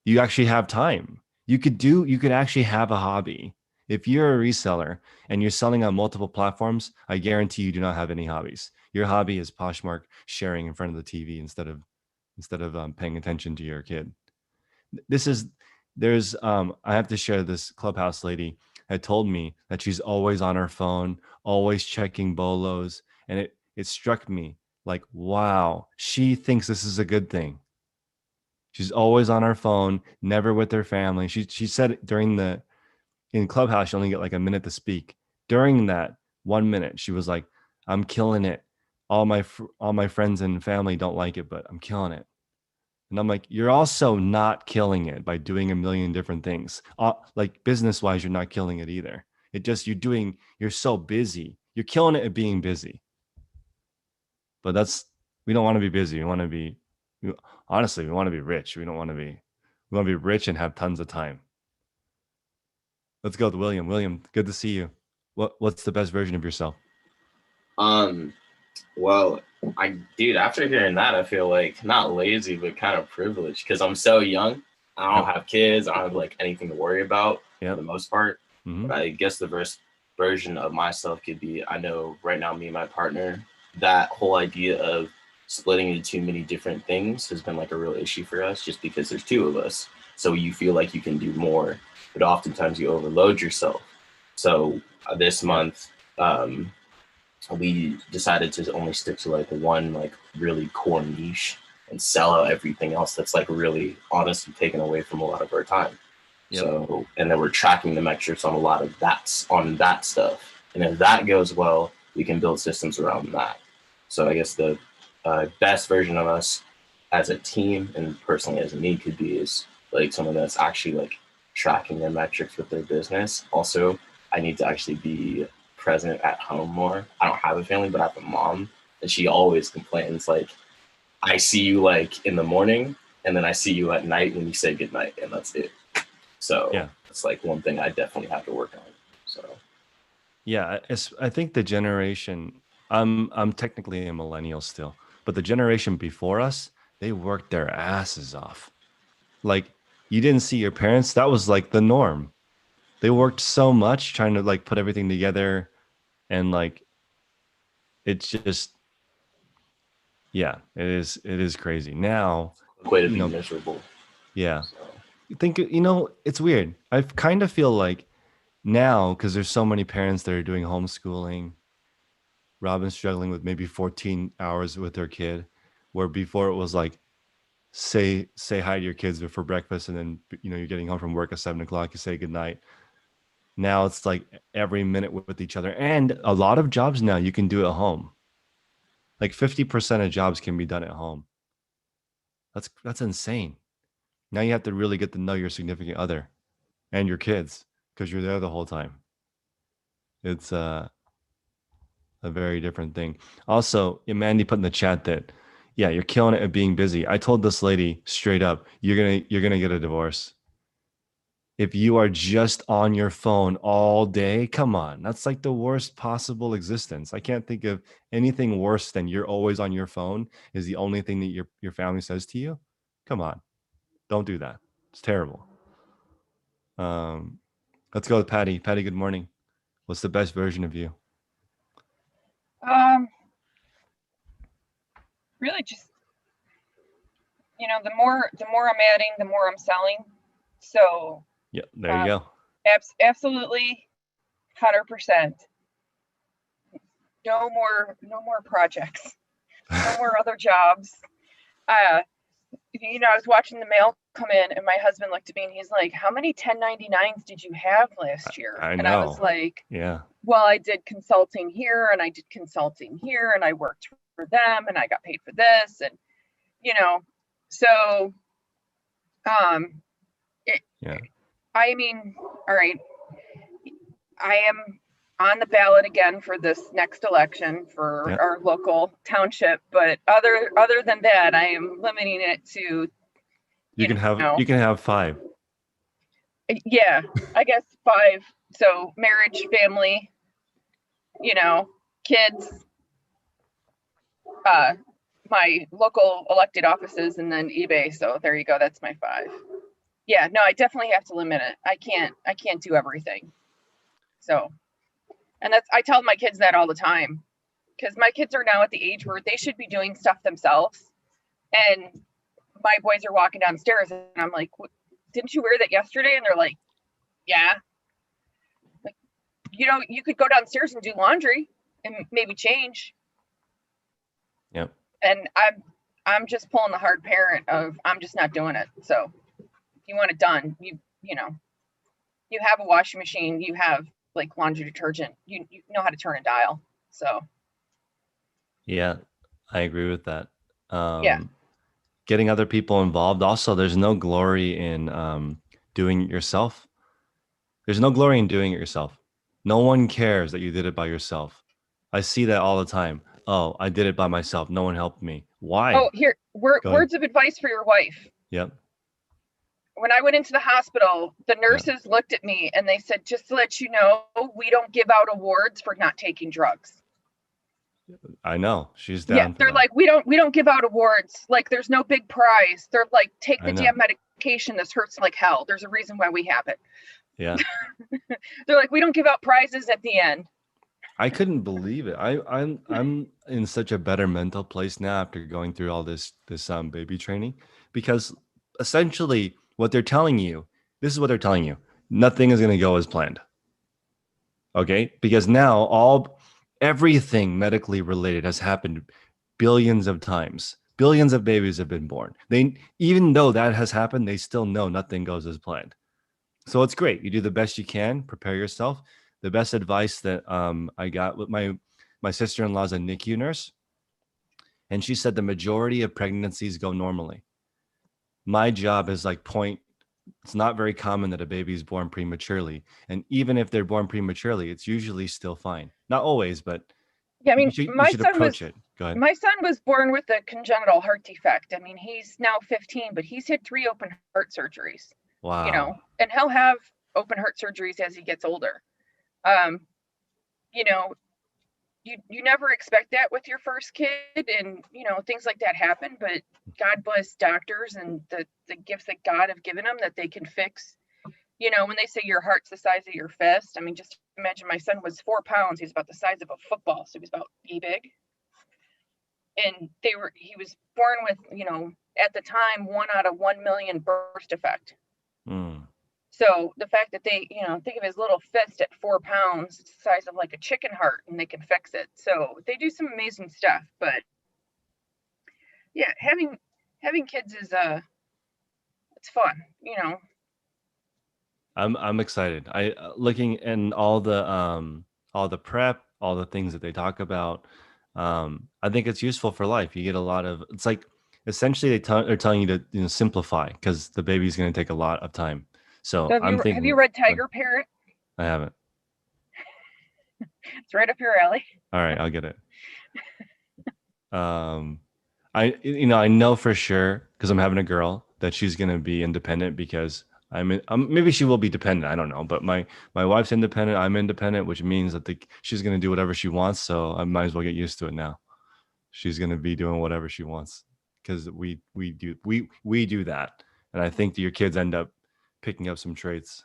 you actually have time. You could actually have a hobby. If you're a reseller and you're selling on multiple platforms, I guarantee you do not have any hobbies. Your hobby is Poshmark sharing in front of the TV instead of paying attention to your kid. This is there's I have to share. This Clubhouse lady had told me that she's always on her phone, always checking bolos, and it struck me like, wow, she thinks this is a good thing. She's always on her phone, never with her family. She said in Clubhouse you only get like a minute to speak. During that 1 minute, she was like, "I'm killing it. All my friends and family don't like it, but I'm killing it." And I'm like, you're also not killing it by doing a million different things. Like business wise, you're not killing it either. You're so busy. You're killing it at being busy. But we don't want to be busy. Honestly, we want to be rich. We want to be rich and have tons of time. Let's go with William. William, good to see you. What's the best version of yourself? Well, dude, after hearing that, I feel like not lazy, but kind of privileged because I'm so young. I don't have kids. I don't have like anything to worry about for the most part. Mm-hmm. But I guess the version of myself could be, I know right now, me and my partner, that whole idea of splitting into too many different things has been like a real issue for us just because there's 2 of us. So you feel like you can do more, but oftentimes you overload yourself. So this month, we decided to only stick to like one like really core niche and sell out everything else that's like really honestly taken away from a lot of our time. Yep. So, and then we're tracking the metrics on a lot of that stuff. And if that goes well, we can build systems around that. So I guess the best version of us as a team and personally as me could be is like someone that's actually like tracking their metrics with their business. Also, I need to actually be present at home more. I don't have a family, but I have a mom, and she always complains like, I see you like in the morning and then I see you at night when you say goodnight, and that's it. So Yeah. it's like one thing I definitely have to work on. So Yeah, I think the generation, I'm technically a millennial still, but the generation before us, they worked their asses off. Like you didn't see your parents, that was like the norm. They worked so much trying to like put everything together, and like it's just, yeah, it is crazy. Now, way to be miserable. Yeah. So. It's weird. I kind of feel like now, because there's so many parents that are doing homeschooling, Robin's struggling with maybe 14 hours with her kid, where before it was like say hi to your kids before breakfast, and then you're getting home from work at 7 o'clock, you say goodnight. Now it's like every minute with each other, and a lot of jobs now you can do at home. Like 50% of jobs can be done at home. That's insane. Now you have to really get to know your significant other and your kids because you're there the whole time. It's a very different thing. Also, Mandy put in the chat that, yeah, you're killing it at being busy. I told this lady straight up, you're gonna get a divorce. If you are just on your phone all day, come on, that's like the worst possible existence. I can't think of anything worse than you're always on your phone is the only thing that your family says to you. Come on, don't do that. It's terrible. Let's go with Patty. Patty, good morning. What's the best version of you? Really just, the more I'm adding, the more I'm selling. So Yeah, there you go. Absolutely, 100%. No more projects. No more other jobs. I was watching the mail come in, and my husband looked at me and he's like, "How many 1099s did you have last year?" I And I was know. like, Yeah. "Well, I did consulting here, and I did consulting here, and I worked for them, and I got paid for this, and so Yeah. I mean, all right, I am on the ballot again for this next election for Yeah. our local township, but other than that, I am limiting it to You can have 5. yeah, I guess 5. So marriage, family, kids, my local elected offices, and then eBay. So there you go. That's my 5. Yeah, no, I definitely have to limit it. I can't do everything. So, and I tell my kids that all the time, because my kids are now at the age where they should be doing stuff themselves. And my boys are walking downstairs and I'm like, "Didn't you wear that yesterday?" And they're like, "Yeah." Like, you could go downstairs and do laundry and maybe change. Yep. And I'm just pulling the hard parent of, I'm just not doing it. So if you want it done, you have a washing machine, you have like laundry detergent, you know how to turn a dial. So Yeah, I agree with that. yeah. Getting other people involved. Also, there's no glory in doing it yourself. There's no glory in doing it yourself. No one cares that you did it by yourself. I see that all the time. Oh, I did it by myself. No one helped me. Why? Oh, here, Go ahead. words of advice for your wife. Yep. When I went into the hospital, the nurses looked at me and they said, "Just to let you know, we don't give out awards for not taking drugs." I know. She's down. Yeah, they're like, we don't give out awards. Like, there's no big prize. They're like, take the damn medication. This hurts like hell. There's a reason why we have it. Yeah. They're like, we don't give out prizes at the end. I couldn't believe it. I'm in such a better mental place now after going through all this baby training, because essentially what they're telling you, this is what they're telling you: nothing is going to go as planned. Okay, because now everything medically related has happened billions of times. Billions of babies have been born. Even though that has happened, they still know nothing goes as planned. So it's great. You do the best you can, prepare yourself. The best advice that I got with my sister-in-law's a NICU nurse, and she said the majority of pregnancies go normally. My job is like it's not very common that a baby is born prematurely, and even if they're born prematurely, it's usually still fine. Not always, but yeah, I mean, you should approach it. Go ahead. My son was born with a congenital heart defect. I mean, he's now 15, but he's had 3 open heart surgeries. Wow. And he'll have open heart surgeries as he gets older. You never expect that with your first kid, and things like that happen, but God bless doctors and the gifts that God have given them that they can fix. When they say your heart's the size of your fist, I mean, just imagine my son was 4 pounds. He's about the size of a football, so he was about big. And he was born with, at the time, 1 out of 1 million birth defect. So the fact that they, think of his little fist at 4 pounds, it's the size of like a chicken heart, and they can fix it. So they do some amazing stuff. But yeah, having kids is it's fun, I'm excited. Looking in all the prep, all the things that they talk about. I think it's useful for life. You get a lot of. It's like essentially they're telling you to simplify, because the baby's going to take a lot of time. So have you read Tiger Parrot? I haven't. It's right up your alley. All right, I'll get it. I know for sure, because I'm having a girl, that she's going to be independent, because maybe she will be dependent. I don't know, but my wife's independent. I'm independent, which means that she's going to do whatever she wants. So I might as well get used to it now. She's going to be doing whatever she wants, because we do that, and I think that your kids end up picking up some traits.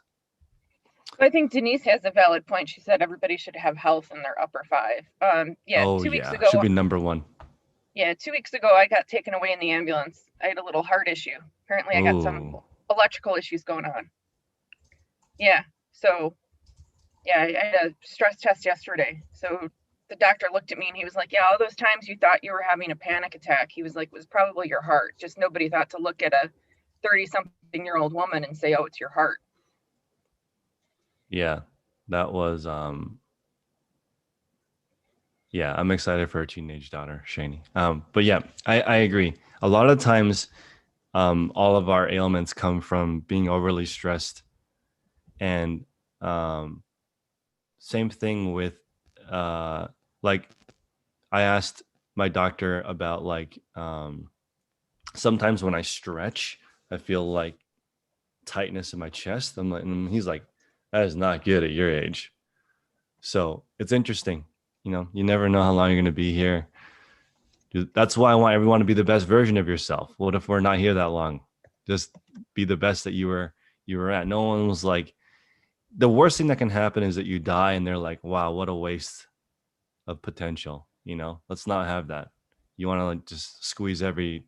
I think Denise has a valid point. She said everybody should have health in their upper 5. Yeah. Oh, 2 weeks yeah. ago, Should be number 1. Yeah, 2 weeks ago, I got taken away in the ambulance. I had a little heart issue. Apparently, I got some electrical issues going on. Yeah. So yeah, I had a stress test yesterday. So the doctor looked at me and he was like, yeah, all those times you thought you were having a panic attack, he was like, was probably your heart. Just nobody thought to look at a 30-something-year-old woman and say, oh, it's your heart. Yeah, that was yeah, I'm excited for her teenage daughter, Shani. But yeah, I agree. A lot of times, all of our ailments come from being overly stressed, and same thing with like I asked my doctor about like sometimes when I stretch, I feel like tightness in my chest. I'm like, and he's like, that is not good at your age. So it's interesting. You know, you never know how long you're going to be here. That's why I want everyone to be the best version of yourself. What if we're not here that long? Just be the best that you were at. No one was like, the worst thing that can happen is that you die and they're like, wow, what a waste of potential. You know, let's not have that. You want to like just squeeze every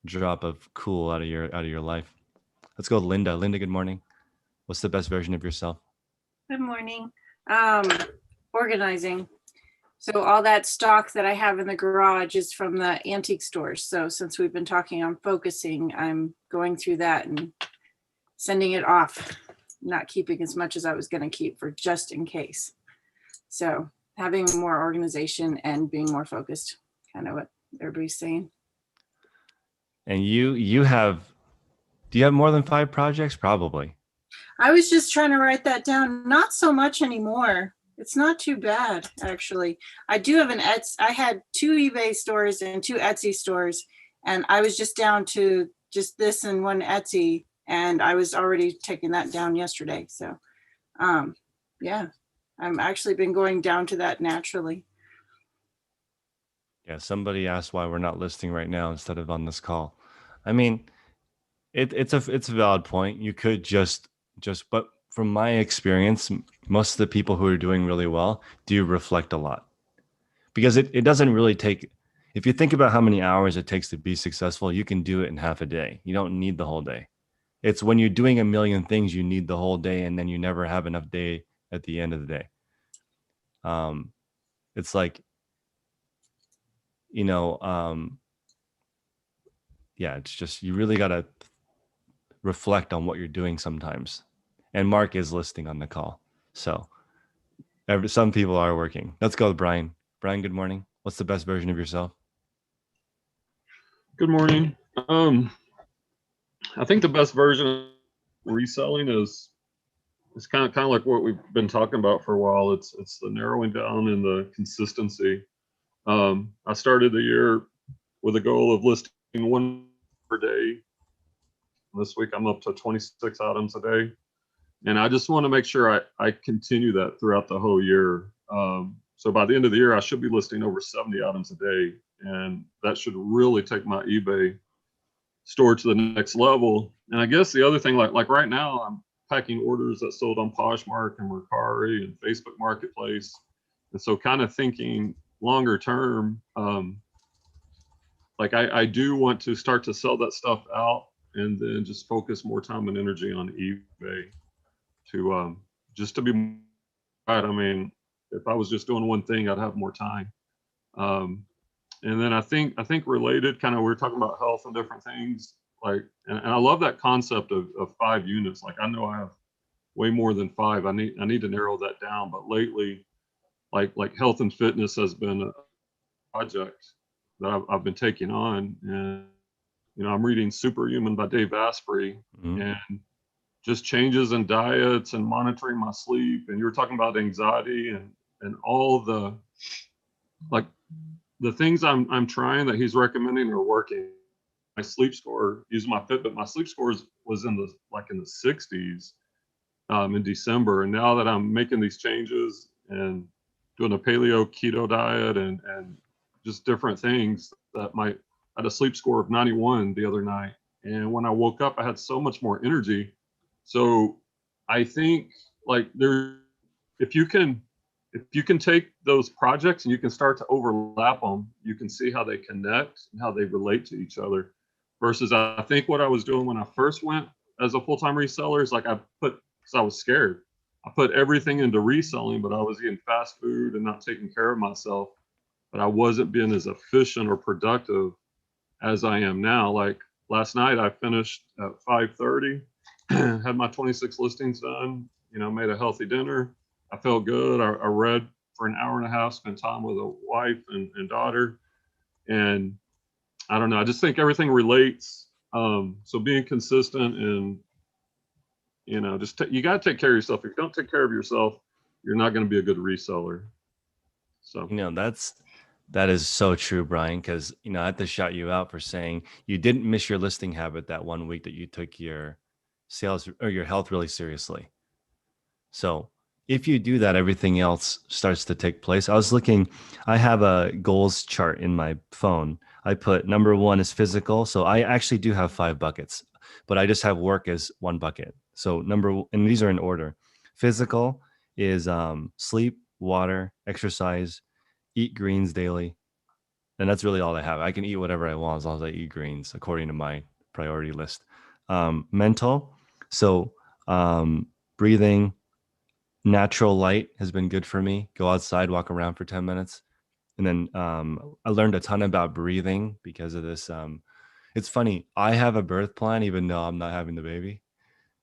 drop of cool out of your life. Let's go, Linda. Linda, good morning. What's the best version of yourself? Good morning. Um, Organizing. So all that stock that I have in the garage is from the antique stores. So since we've been talking on focusing, I'm going through that and sending it off, not keeping as much as I was going to keep for just in case. So having more organization and being more focused, kind of what everybody's saying. And you have, do you have more than 5 projects? Probably. I was just trying to write that down. Not so much anymore. It's not too bad, actually. I do have an Etsy. I had 2 eBay stores and 2 Etsy stores, and I was just down to just this and 1 Etsy, and I was already taking that down yesterday. So, yeah, I'm actually been going down to that naturally. Yeah, somebody asked why we're not listing right now instead of on this call. I mean, it's a valid point. You could just but from my experience, most of the people who are doing really well do reflect a lot, because it doesn't really take, if you think about how many hours it takes to be successful, you can do it in half a day. You don't need the whole day. It's when you're doing a million things, you need the whole day, and then you never have enough day at the end of the day. It's like, you know, yeah, it's just, you really got to reflect on what you're doing sometimes. And Mark is listening on the call. So some people are working. Let's go with Brian. Brian, good morning. What's the best version of yourself? Good morning. I think the best version of reselling is kind of like what we've been talking about for a while. It's the narrowing down and the consistency. I started the year with a goal of listing 1 per day. This week I'm up to 26 items a day, and I just want to make sure I continue that throughout the whole year. So by the end of the year, I should be listing over 70 items a day, and that should really take my eBay store to the next level. And I guess the other thing, like right now, I'm packing orders that sold on Poshmark and Mercari and Facebook Marketplace. And so kind of thinking longer term, like I do want to start to sell that stuff out and then just focus more time and energy on eBay to just to be right. I mean, if I was just doing one thing, I'd have more time. And then I think related, kind of, we were talking about health and different things, like, and I love that concept of 5 units. Like, I know I have way more than 5. I need to narrow that down. But lately, like health and fitness has been a project that I've been taking on. And, you know, I'm reading Superhuman by Dave Asprey, and just changes in diets and monitoring my sleep. And you were talking about anxiety and all the, like, the things I'm trying that he's recommending are working. My sleep score, using my Fitbit, my sleep score was in the 60s in December. And now that I'm making these changes and doing a paleo keto diet and just different things, that I had a sleep score of 91 the other night. And when I woke up, I had so much more energy. So I think, like, if you can take those projects and you can start to overlap them, you can see how they connect and how they relate to each other. Versus, I think what I was doing when I first went as a full-time reseller is, like, because I was scared. I put everything into reselling, but I was eating fast food and not taking care of myself. But I wasn't being as efficient or productive as I am now. Like last night, I finished at 5:30, had my 26 listings done, made a healthy dinner. I felt good. I read for an hour and a half, spent time with a wife and daughter. And I don't know, I just think everything relates. So being consistent and, just you got to take care of yourself. If you don't take care of yourself, you're not going to be a good reseller. So, that is so true, Brian, because, I have to shout you out for saying you didn't miss your listing habit that 1 week that you took your sales or your health really seriously. So if you do that, everything else starts to take place. I have a goals chart in my phone. I put number 1 is physical. So I actually do have 5 buckets, but I just have work as 1 bucket. So and these are in order. Physical is sleep, water, exercise, eat greens daily. And that's really all I have. I can eat whatever I want as long as I eat greens according to my priority list. Mental. So breathing, natural light has been good for me. Go outside, walk around for 10 minutes. And then I learned a ton about breathing because of this. It's funny. I have a birth plan, even though I'm not having the baby,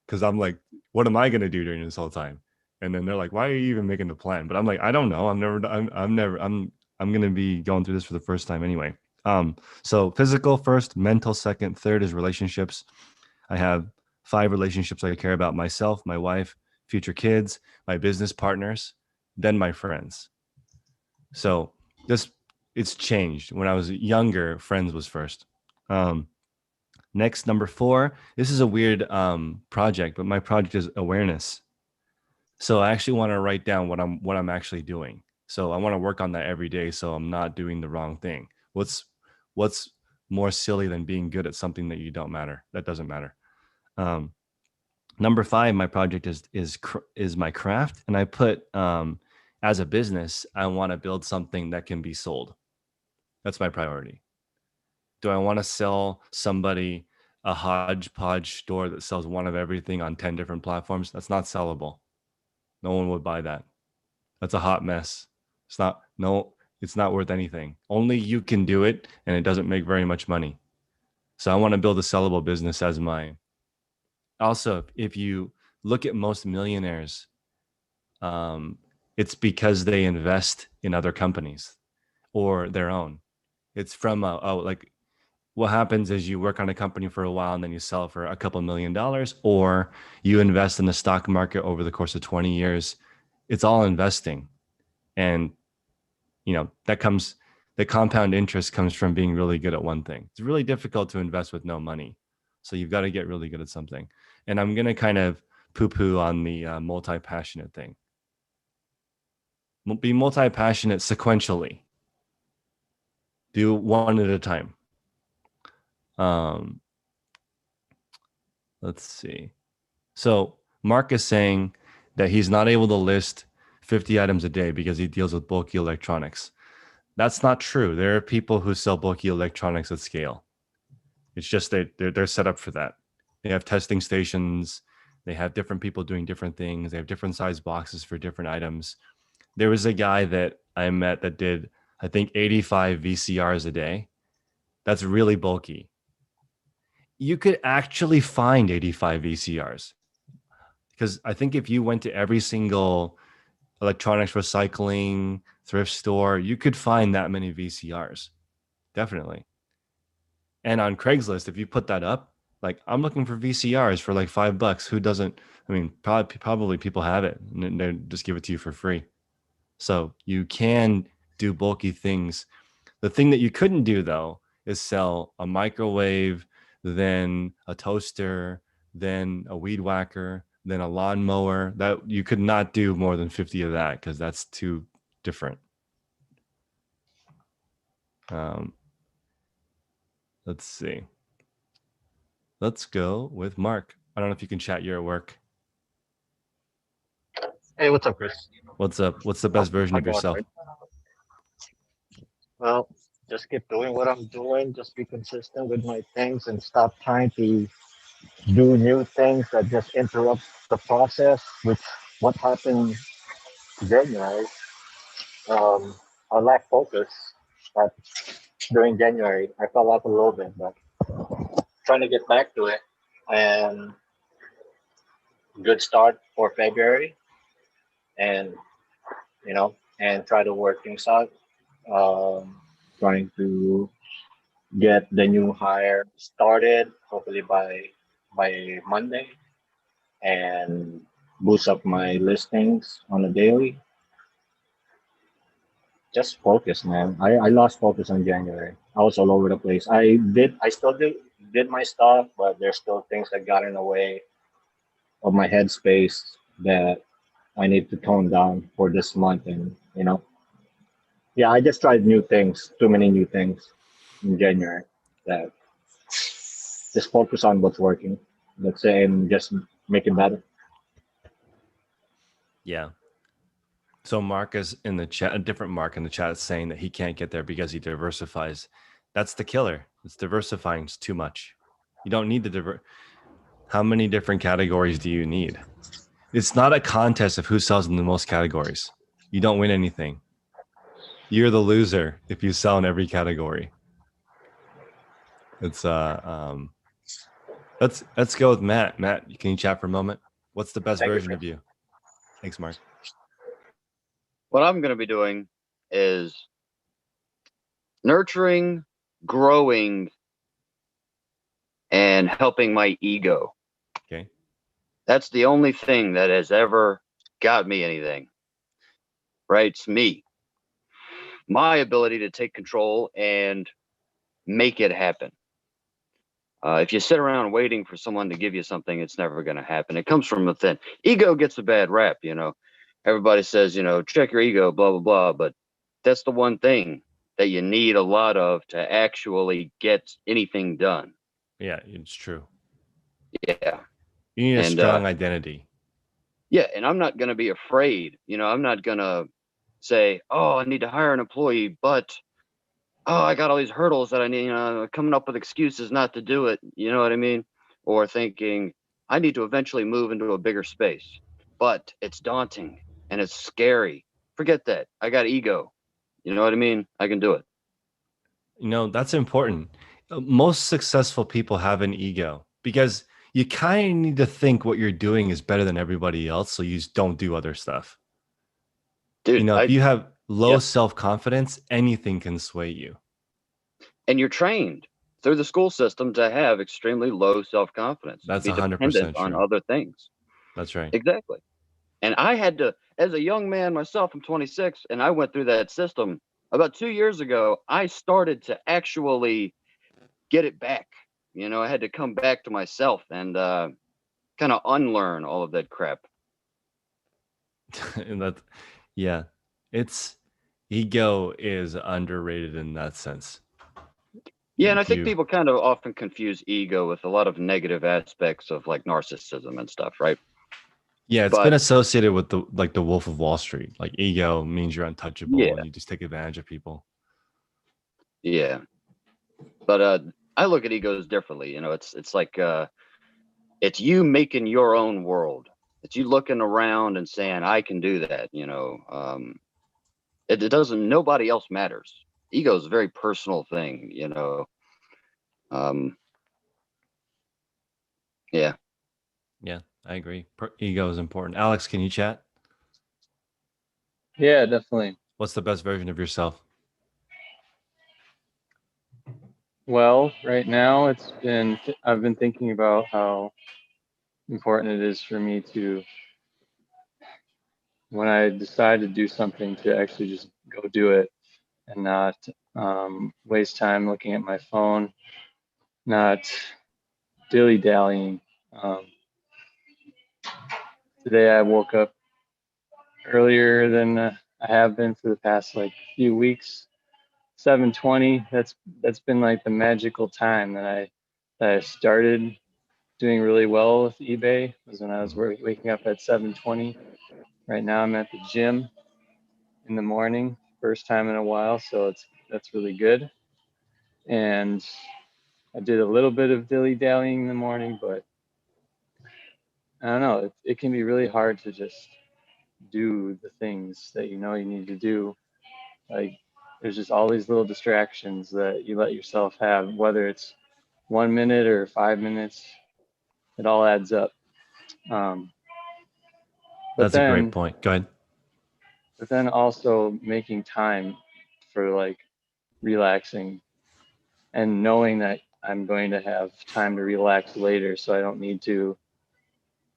because I'm like, what am I going to do during this whole time? And then they're like, why are you even making the plan? But I'm like, I don't know. I'm going to be going through this for the first time anyway. So physical first, mental second, third is relationships. I have 5 relationships I care about: myself, my wife, future kids, my business partners, then my friends. So it's changed. When I was younger, friends was first. Next, number 4, this is a weird project, but my project is awareness. So I actually want to write down what I'm actually doing. So I want to work on that every day so I'm not doing the wrong thing. What's more silly than being good at something that doesn't matter. Number 5, my project is my craft, and I put as a business, I want to build something that can be sold. That's my priority. Do I want to sell somebody a hodgepodge store that sells one of everything on 10 different platforms? That's not sellable. No one would buy that. That's a hot mess. It's not worth anything. Only you can do it, and it doesn't make very much money. So I want to build a sellable business as mine. Also, if you look at most millionaires, it's because they invest in other companies or their own. It's from like what happens is you work on a company for a while and then you sell for a couple $1 million, or you invest in the stock market over the course of 20 years. It's all investing. And, the compound interest comes from being really good at one thing. It's really difficult to invest with no money. So you've got to get really good at something. And I'm going to kind of poo-poo on the multi-passionate thing. Be multi-passionate sequentially. Do one at a time. Let's see. So Mark is saying that he's not able to list 50 items a day because he deals with bulky electronics. That's not true. There are people who sell bulky electronics at scale. It's just they're set up for that. They have testing stations. They have different people doing different things. They have different size boxes for different items. There was a guy that I met that did, I think, 85 VCRs a day. That's really bulky. You could actually find 85 VCRs, because I think if you went to every single electronics recycling thrift store, you could find that many VCRs. Definitely. And on Craigslist, if you put that up, like, I'm looking for VCRs for like $5. Who doesn't? I mean, probably people have it and they just give it to you for free. So you can do bulky things. The thing that you couldn't do, though, is sell a microwave, then a toaster, then a weed whacker, then a lawnmower. That you could not do more than 50 of that, because that's too different. Let's see. Let's go with Mark. I don't know if you can chat. You're at work. Hey, what's up, Chris? What's up? What's the best version of yourself? Well, just keep doing what I'm doing. Just be consistent with my things and stop trying to do new things that just interrupt the process, which what happened in January, I lacked focus. But during January, I fell off a little bit, but trying to get back to it. And good start for February, and and try to work things out. Trying to get the new hire started, hopefully by Monday, and boost up my listings on a daily. Just focus, man. I lost focus on January. I was all over the place. I still did my stuff, but there's still things that got in the way of my headspace that I need to tone down for this month. And yeah, I just tried new things, too many new things in January. That just focus on what's working, let's say, and just make it better. Yeah. So Marcus in the chat, a different Mark in the chat is saying that he can't get there because he diversifies. That's the killer. It's diversifying too much. You don't need to How many different categories do you need? It's not a contest of who sells in the most categories. You don't win anything. You're the loser if you sell in every category. It's let's go with Matt. Matt, can you chat for a moment? What's the best Thank you, version of Chris. you? Thanks, Mark. What I'm going to be doing is nurturing, growing, and helping my ego. Okay. That's the only thing that has ever got me anything. Right? It's me. My ability to take control and make it happen. If you sit around waiting for someone to give you something, it's never going to happen. It comes from within. Ego gets a bad rap, Everybody says, check your ego, blah, blah, blah. But that's the one thing that you need a lot of to actually get anything done. Yeah, it's true. Yeah. You need a strong identity. Yeah. And I'm not going to be afraid. I'm not going to say, oh, I need to hire an employee, but I got all these hurdles that I need, coming up with excuses not to do it. You know what I mean? Or thinking I need to eventually move into a bigger space, but it's daunting and it's scary. Forget that. I got ego. You know what I mean? I can do it. That's important. Most successful people have an ego because you kind of need to think what you're doing is better than everybody else. So you just don't do other stuff. Dude, if you have low self-confidence, anything can sway you. And you're trained through the school system to have extremely low self-confidence. That's be 100% dependent on true. other things. That's right. Exactly. And I had to, as a young man myself, I'm 26, and I went through that system about 2 years ago. I started to actually get it back. I had to come back to myself and kind of unlearn all of that crap. And it's ego is underrated in that sense. Yeah, and I think people kind of often confuse ego with a lot of negative aspects of like narcissism and stuff, right? Yeah, it's been associated with the Wolf of Wall Street. Like ego means you're untouchable and you just take advantage of people. Yeah. But I look at egos differently. It's like it's you making your own world. It's you looking around and saying, I can do that, it doesn't, nobody else matters. Ego is a very personal thing, Yeah. Yeah, I agree. Ego is important. Alex, can you chat? Yeah, definitely. What's the best version of yourself? Well, right now I've been thinking about how important it is for me to, when I decide to do something, to actually just go do it and not waste time looking at my phone, not dilly-dallying. Today I woke up earlier than I have been for the past few weeks. 7:20. That's been like the magical time that I started doing really well with eBay, was when I was waking up at 7:20. Right now I'm at the gym in the morning, first time in a while, so that's really good. And I did a little bit of dilly-dallying in the morning, but I don't know, it can be really hard to just do the things that you know you need to do. Like there's just all these little distractions that you let yourself have, whether it's 1 minute or 5 minutes, it all adds up. Um, but That's a great then, point. Go ahead. but then also making time for like relaxing and knowing that I'm going to have time to relax later, so I don't need to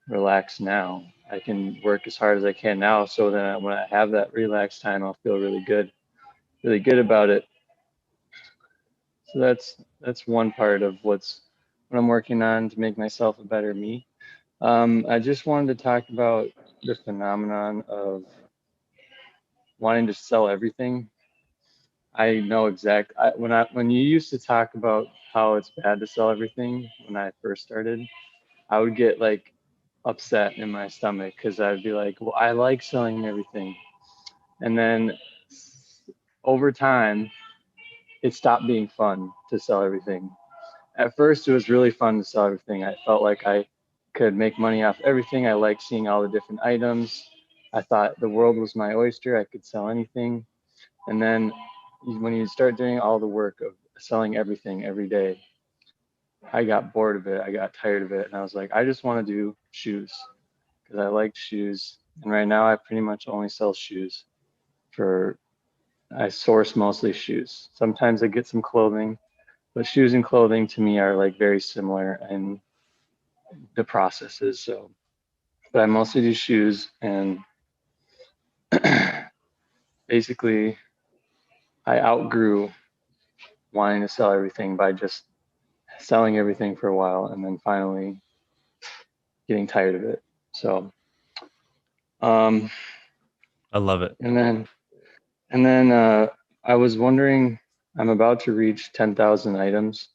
relax now. I can work as hard as I can now, so then when I have that relaxed time, I'll feel really good about it. So that's one part of what I'm working on to make myself a better me. I just wanted to talk about the phenomenon of wanting to sell everything. I know when you used to talk about how it's bad to sell everything when I first started, I would get like upset in my stomach because I'd be like, well, I like selling everything. And then over time, it stopped being fun to sell everything. At first, it was really fun to sell everything. I felt like I could make money off everything. I liked seeing all the different items. I thought the world was my oyster. I could sell anything. And then when you start doing all the work of selling everything every day, I got bored of it. I got tired of it. And I was like, I just want to do shoes because I like shoes. And right now, I pretty much only sell shoes. I source mostly shoes. Sometimes I get some clothing, but shoes and clothing to me are like very similar in the processes. So, but I mostly do shoes, and basically I outgrew wanting to sell everything by just selling everything for a while and then finally getting tired of it. So, um, I love it. and then I was wondering, I'm about to reach 10,000 items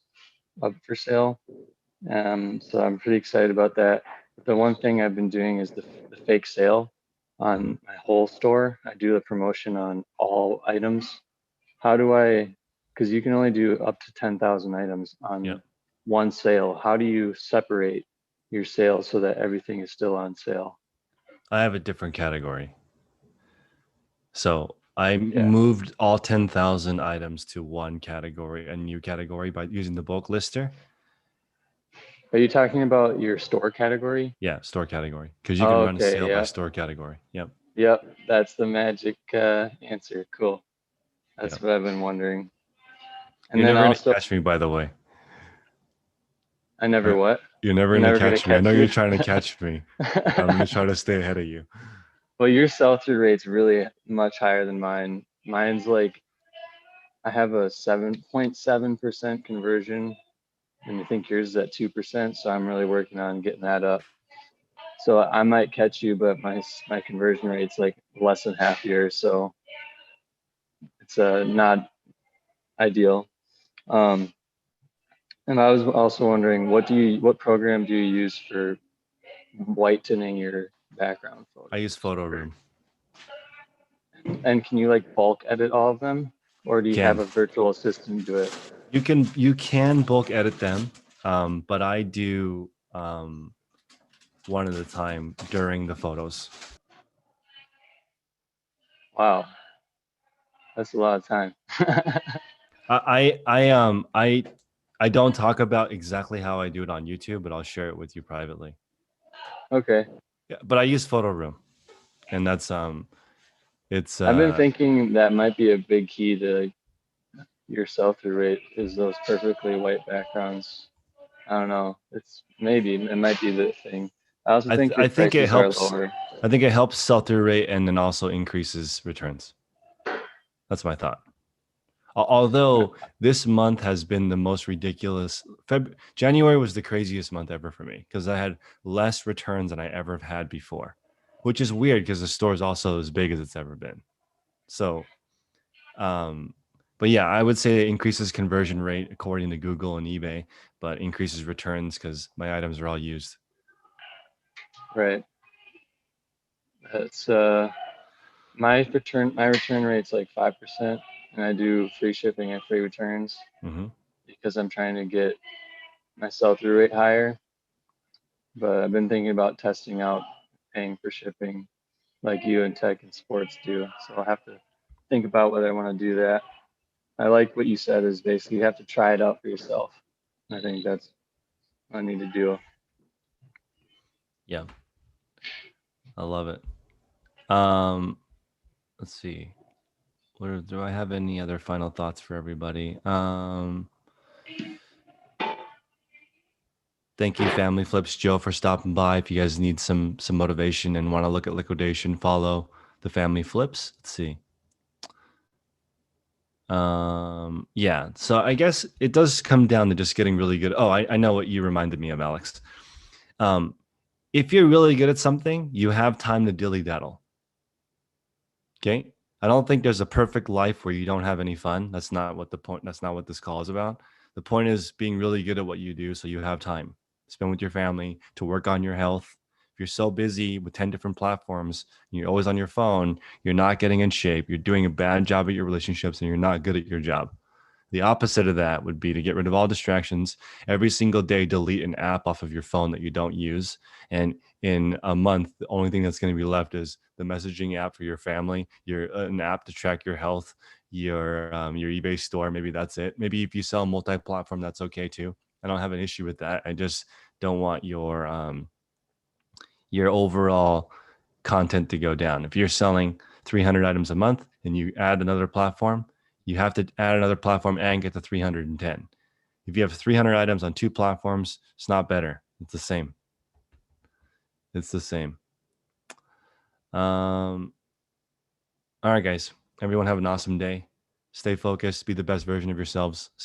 up for sale. So I'm pretty excited about that. But the one thing I've been doing is the fake sale on my whole store. I do a promotion on all items. How do I, because you can only do up to 10,000 items Yeah. on one sale. How do you separate your sales so that everything is still on sale? I have a different category. So I Yeah. moved all 10,000 items to one category, a new category, by using the bulk lister. Are you talking about your store category? Yeah, store category. Because you can run a Okay, sale by yeah. store category. Yep. Yep, that's the magic answer. Cool. That's Yep. what I've been wondering. And You're then never gonna also, catch me, by the way. I never what? You're never You're gonna never gonna catch me. I know catch you're me. trying to catch me. I'm gonna try to stay ahead of you. Well, your sell-through rate's really much higher than mine. Mine's like, I have a 7.7% conversion, and I think yours is at 2%. So I'm really working on getting that up. So I might catch you, but my conversion rate's like less than half yours. So it's not ideal. Um, and I was also wondering, what program do you use for whitening your background photos? I use Photo Room. And can you like bulk edit all of them, or do you have Can. a virtual assistant do it? You can bulk edit them, but I do one at a time during the photos. Wow, that's a lot of time. I don't talk about exactly how I do it on YouTube, but I'll share it with you privately. Okay. Yeah, but I use Photo Room, and that's it's I've been thinking that might be a big key to your sell-through rate is those perfectly white backgrounds. I don't know. It might be the thing. I also think your I think it prices are helps. lower. I think it helps sell-through rate and then also increases returns. That's my thought. Although this month has been the most ridiculous. January was the craziest month ever for me because I had less returns than I ever have had before, which is weird because the store is also as big as it's ever been. So, but yeah, I would say it increases conversion rate according to Google and eBay, but increases returns because my items are all used. Right. That's my return rate's like 5%, and I do free shipping and free returns because I'm trying to get my sell-through rate higher. But I've been thinking about testing out paying for shipping like you in tech and sports do. So I'll have to think about whether I want to do that. I like what you said is basically you have to try it out for yourself. I think that's what I need to do. Yeah, I love it. Let's see. Do I have any other final thoughts for everybody? Thank you, Family Flips Joe, for stopping by. If you guys need some motivation and want to look at liquidation, follow the Family Flips. Let's see. Yeah, so I guess it does come down to just getting really good. Oh, I know what you reminded me of, Alex. If you're really good at something, you have time to dilly daddle. Okay. I don't think there's a perfect life where you don't have any fun. That's not what the point. That's not what this call is about. The point is being really good at what you do so you have time to spend with your family, to work on your health. If you're so busy with 10 different platforms, you're always on your phone, you're not getting in shape, you're doing a bad job at your relationships, and you're not good at your job. The opposite of that would be to get rid of all distractions. Every single day, delete an app off of your phone that you don't use. And in a month, the only thing that's going to be left is the messaging app for your family, an app to track your health, your eBay store. Maybe that's it. Maybe if you sell multi-platform, that's okay too. I don't have an issue with that. I just don't want your overall content to go down. If you're selling 300 items a month and you add another platform, you have to add another platform and get to 310. If you have 300 items on 2 platforms, it's not better. It's the same. It's the same. All right, guys. Everyone have an awesome day. Stay focused. Be the best version of yourselves.